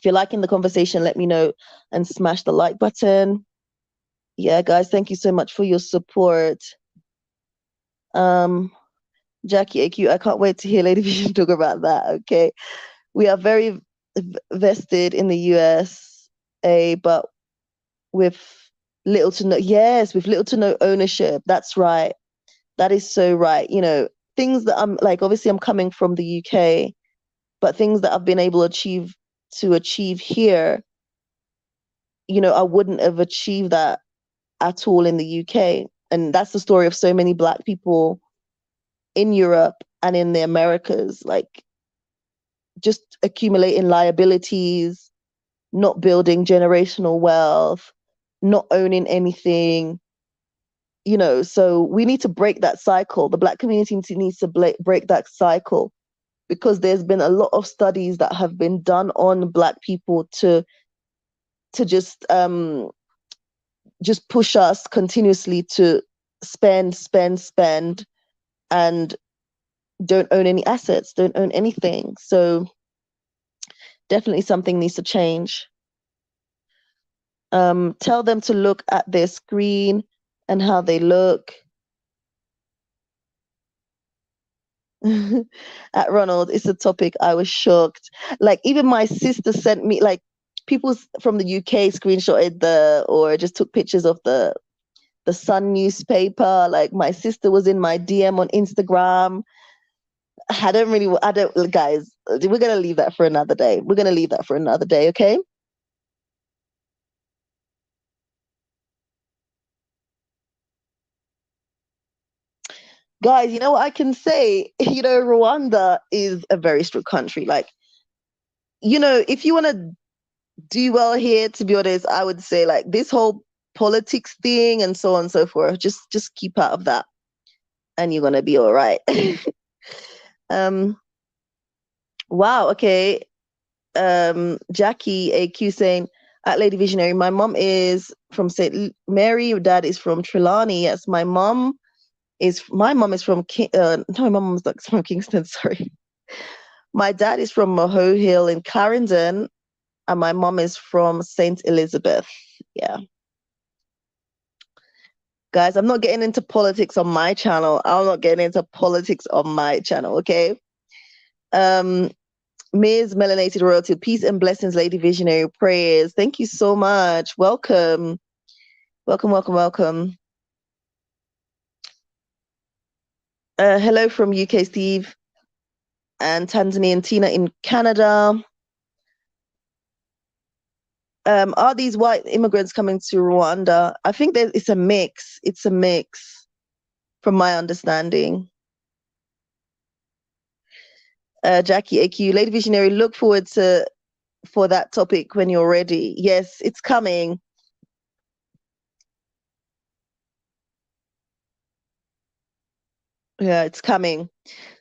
liking the conversation, let me know and smash the like button. Yeah, guys, thank you so much for your support. Jackie AQ, I can't wait to hear Lady Vision talk about that. Okay. We are very vested in the USA, but with little to no, yes, with little to no ownership. That's right. That is so right. You know, things that I'm like, obviously I'm coming from the UK, but things that I've been able to achieve here, you know, I wouldn't have achieved that at all in the UK. And that's the story of so many Black people in Europe and in the Americas, like just accumulating liabilities, not building generational wealth, not owning anything, you know. So we need to break that cycle. The Black community needs to break that cycle, because there's been a lot of studies that have been done on Black people to to just push us continuously to spend, and don't own any assets, don't own anything. So definitely something needs to change. Tell them to look at their screen and how they look. At Ronald, it's a topic. I was shocked. Like, even my sister sent me, like, people from the UK screenshotted or just took pictures of the Sun newspaper. Like, my sister was in my DM on Instagram. Guys, we're gonna leave that for another day. Okay? Guys, you know what I can say? Rwanda is a very strict country. Like, if you want to do well here, to be honest, I would say, like, this whole politics thing and so on and so forth, just keep out of that, and you're gonna be all right. Wow, okay. Jackie AQ saying, at Lady Visionary, my mom is from St. Mary, your dad is from Trelawney. Yes, my mom is from no, my mom was like from Kingston, sorry. My dad is from Moho Hill in Clarendon, and my mom is from St. Elizabeth. Yeah. Guys, I'm not getting into politics on my channel. Okay? Ms. Melanated Royalty, peace and blessings, Lady Visionary prayers. Thank you so much. Welcome. Welcome. Hello from UK, Steve, and Tanzania and Tina in Canada. Are these white immigrants coming to Rwanda? I think it's a mix. It's a mix, from my understanding. Jackie AQ, Lady Visionary, look forward for that topic when you're ready. Yes, it's coming. Yeah, it's coming.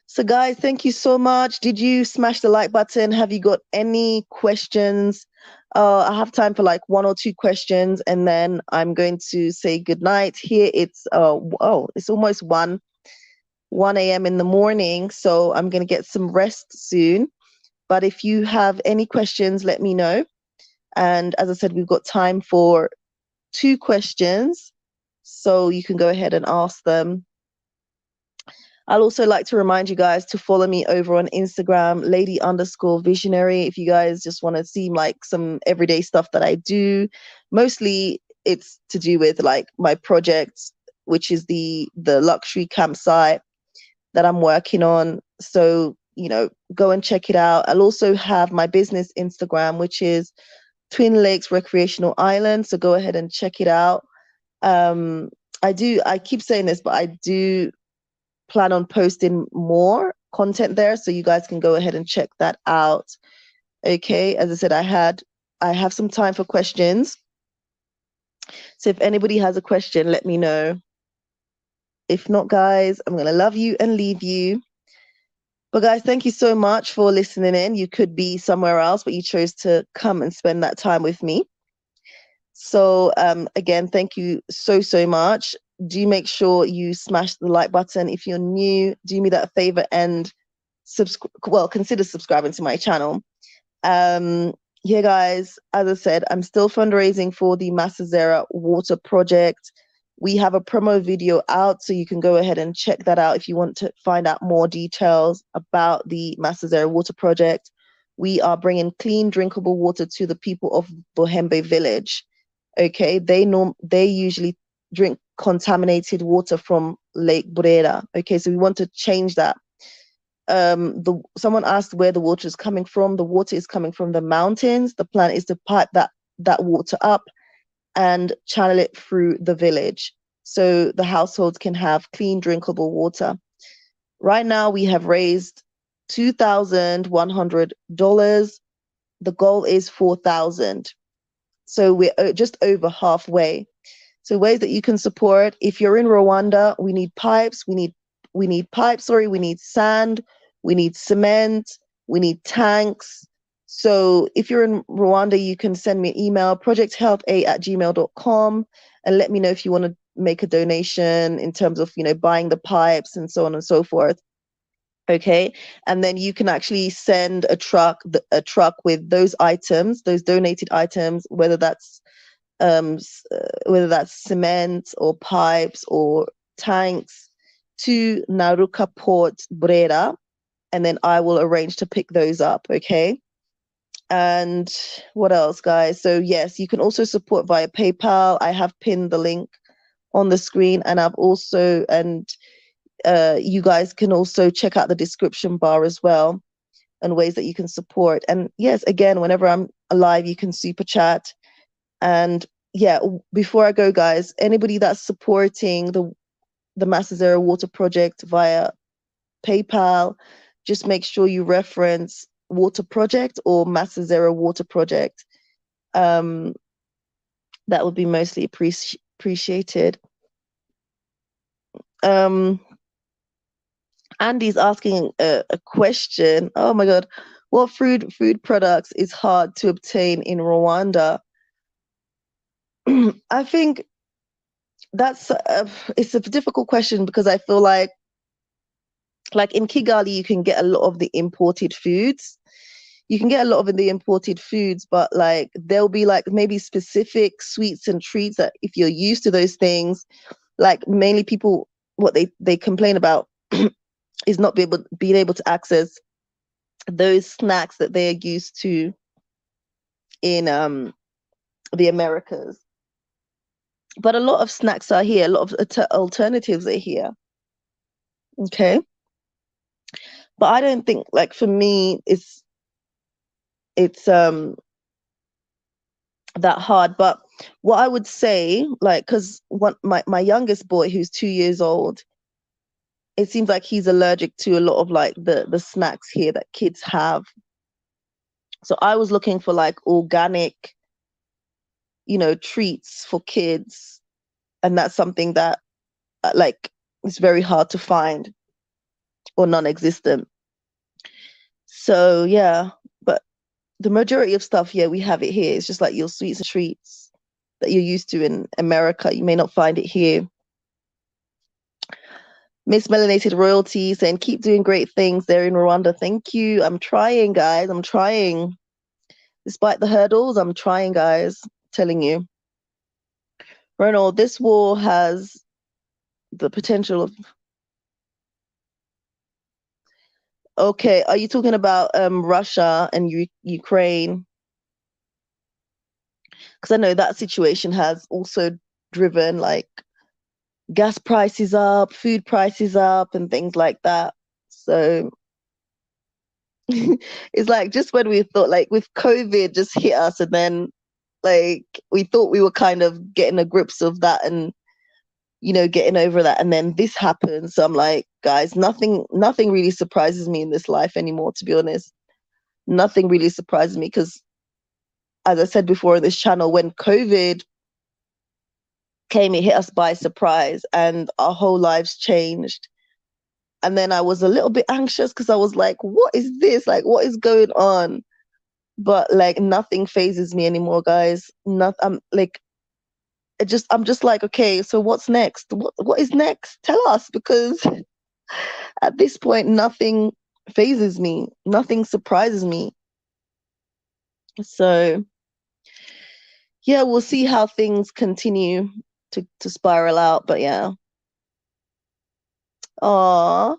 So guys, thank you so much. Did you smash the like button? Have you got any questions? I have time for like 1 or 2 questions, and then I'm going to say goodnight. Here it's it's almost 1 a.m. in the morning, so I'm going to get some rest soon. But if you have any questions, let me know. And as I said, we've got time for 2 questions, so you can go ahead and ask them. I'd also like to remind you guys to follow me over on Instagram, lady_visionary, if you guys just want to see like some everyday stuff that I do. Mostly it's to do with like my project, which is the luxury campsite that I'm working on. So, go and check it out. I'll also have my business Instagram, which is Twin Lakes Recreational Island. So go ahead and check it out. I keep saying this, but I do plan on posting more content there, so you guys can go ahead and check that out. Okay, as I said, I have some time for questions, so if anybody has a question, let me know. If not, guys, I'm gonna love you and leave you. But guys, thank you so much for listening in. You could be somewhere else, but you chose to come and spend that time with me. So again, thank you so much. Do make sure you smash the like button. If you're new, do me that favor and consider subscribing to my channel. Yeah, guys, as I said, I'm still fundraising for the Masazera water project. We have a promo video out, so you can go ahead and check that out if you want to find out more details about the Masazera water project. We are bringing clean, drinkable water to the people of Bohembe village. Okay, they usually drink contaminated water from Lake Burera. Okay, so we want to change that. Someone asked where the water is coming from. The water is coming from the mountains. The plan is to pipe that water up and channel it through the village, so the households can have clean, drinkable water. Right now, we have raised $2,100. The goal is $4,000. So we're just over halfway. So ways that you can support: if you're in Rwanda, we need pipes. We need pipes. Sorry, we need sand. We need cement. We need tanks. So if you're in Rwanda, you can send me an email, projecthealtha@gmail.com, and let me know if you want to make a donation in terms of, buying the pipes and so on and so forth. Okay. And then you can actually send a truck with those items, those donated items, whether that's cement or pipes or tanks, to Naruka Port Brera, and then I will arrange to pick those up. Okay. And what else, guys? So yes, you can also support via PayPal. I have pinned the link on the screen, and you guys can also check out the description bar as well, and ways that you can support. And yes, again, whenever I'm alive, you can super chat. And yeah, before I go, guys, anybody that's supporting the Massa Zero Water Project via PayPal, just make sure you reference Water Project or Massa Zero Water Project. That would be mostly appreciated. Andy's asking a question. Oh my God. What food products is hard to obtain in Rwanda? I think it's a difficult question, because I feel like in Kigali you can get a lot of the imported foods. You can get a lot of the imported foods, but like there'll be like maybe specific sweets and treats that if you're used to those things, like mainly people, what they complain about is not being able to access those snacks that they're used to in the Americas. But a lot of snacks are here, a lot of alternatives are here. Okay. But I don't think, like, for me it's that hard. But what I would say, like, because my youngest boy, who's 2 years old, it seems like he's allergic to a lot of like the snacks here that kids have. So I was looking for like organic, treats for kids, and that's something that like it's very hard to find or non-existent. So yeah, but the majority of stuff, yeah, we have it here. It's just like your sweets and treats that you're used to in America. You may not find it here. Miss Melanated Royalty saying, keep doing great things there in Rwanda. Thank you. I'm trying, guys. I'm trying. Despite the hurdles, I'm trying, guys. I'm telling you. Ronald, this war has the potential of... Okay, are you talking about Russia and Ukraine? Because I know that situation has also driven like gas prices up, food prices up, and things like that. So it's like just when we thought, like, with COVID just hit us, and then like we thought we were kind of getting a grips of that and getting over that, and then this happens. So I'm like, guys, nothing really surprises me in this life anymore, to be honest. Nothing really surprises me, because as I said before in this channel, when COVID came, it hit us by surprise and our whole lives changed. And then I was a little bit anxious, because I was like, what is this? Like, what is going on? But like nothing phases me anymore, guys. Not I'm like I'm just like, okay, so what's next? What is next? Tell us, because at this point nothing phases me. Nothing surprises me. So yeah, we'll see how things continue to spiral out. But yeah. Aw,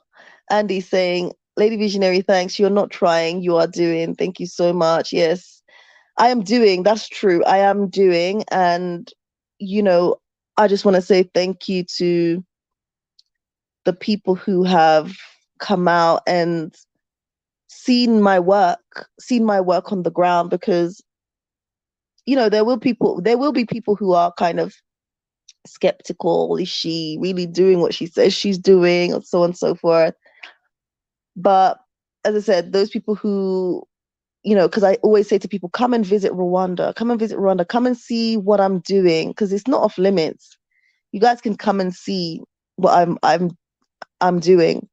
Andy saying, Lady Visionary, thanks. You're not trying, you are doing. Thank you so much. Yes, I am doing. That's true. I am doing. And, I just want to say thank you to the people who have come out and seen my work on the ground, because, there will be people who are kind of skeptical. Is she really doing what she says she's doing, or so on and so forth? But as I said, those people who, because I always say to people, come and visit Rwanda, come and see what I'm doing, because it's not off limits. You guys can come and see what I'm doing.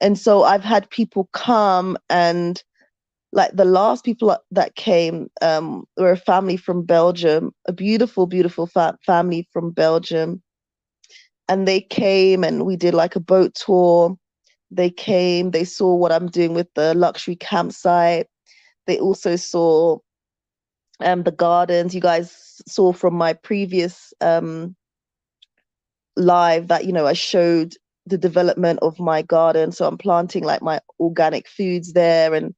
And so I've had people come and like the last people that came were a family from Belgium, a beautiful, beautiful family from Belgium. And they came and we did like a boat tour. They came, they saw what I'm doing with the luxury campsite. They also saw the gardens. You guys saw from my previous live that, you know, I showed the development of my garden. So I'm planting like my organic foods there, and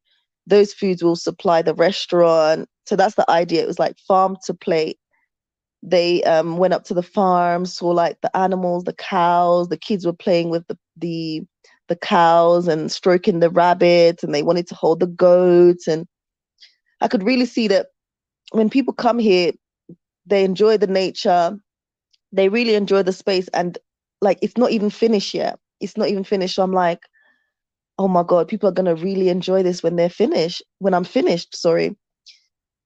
those foods will supply the restaurant. So that's the idea. It was like farm to plate. They went up to the farm, saw like the animals, the cows. The kids were playing with the cows and stroking the rabbits, and they wanted to hold the goats. And I could really see that when people come here, they enjoy the nature, they really enjoy the space, and like it's not even finished yet. It's not even finished. So I'm like, oh my God, people are gonna really enjoy this when they're finished, when I'm finished, sorry.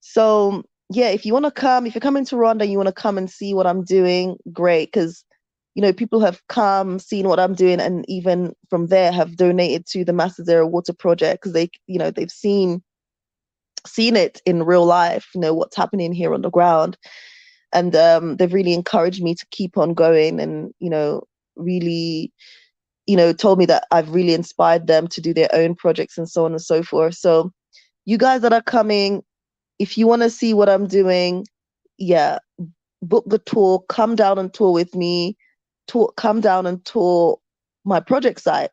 So yeah, if you want to come, if you're coming to Rwanda, you want to come and see what I'm doing, great. Because you know, people have come, seen what I'm doing, and even from there have donated to the Masazera Water Project because they, you know, they've seen it in real life, you know, what's happening here on the ground. And they've really encouraged me to keep on going, and, you know, really, you know, told me that I've really inspired them to do their own projects and so on and so forth. So you guys that are coming, if you want to see what I'm doing, yeah, book the tour, come down and tour with me, come down and tour my project site,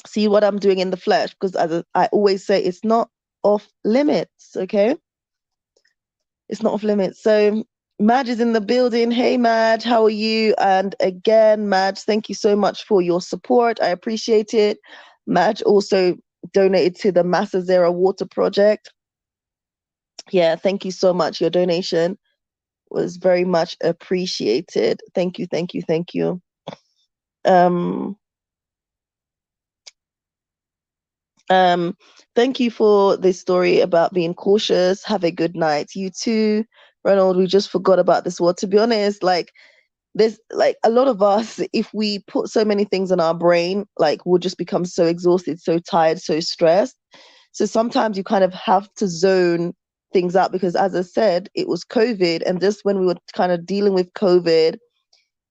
see what I'm doing in the flesh, because as I always say, it's not off limits, okay? It's not off limits. So Madge is in the building. Hey, Madge, how are you? And again, Madge, thank you so much for your support. I appreciate it. Madge also donated to the Masazera Water Project. Yeah, thank you so much. Your donation was very much appreciated. Thank you, thank you, thank you. Um, Thank you for this story about being cautious. Have a good night. You too, Ronald. We just forgot about this word. To be honest, like there's like a lot of us, if we put so many things in our brain, like we'll just become so exhausted, so tired, so stressed. So sometimes you kind of have to zone things out because, as I said, it was COVID, and just when we were kind of dealing with COVID,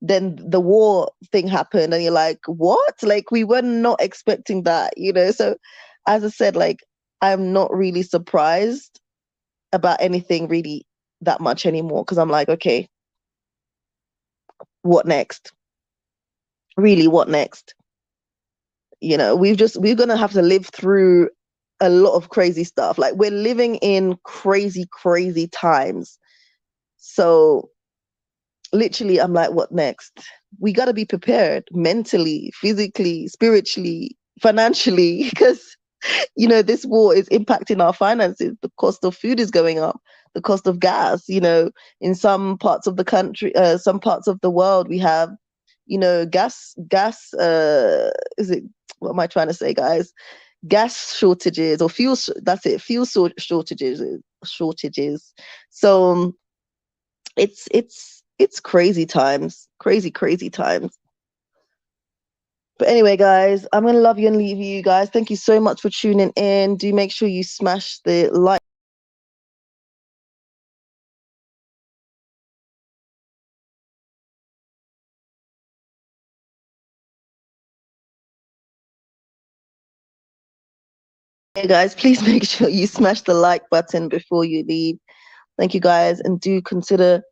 then the war thing happened, and you're like, what? Like, we were not expecting that, you know? So, as I said, like, I'm not really surprised about anything really that much anymore because I'm like, okay, what next? Really, what next? You know, we're gonna have to live through a lot of crazy stuff. Like, we're living in crazy, crazy times. So, literally, I'm like, what next? We got to be prepared mentally, physically, spiritually, financially, because, you know, this war is impacting our finances. The cost of food is going up, the cost of gas, you know, in some parts of the country, some parts of the world, we have, you know, is it, what am I trying to say, guys? Gas shortages or fuel, that's it, shortages. So, it's crazy times, crazy times. But anyway, guys, I'm gonna love you and leave you guys. Thank you so much for tuning in. Do make sure you smash the like. Hey guys, please make sure you smash the like button before you leave. Thank you guys, and do consider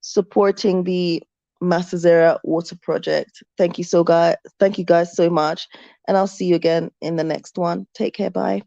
supporting the Masazera Water Project. Thank you guys so much, and I'll see you again in the next one. Take care, bye.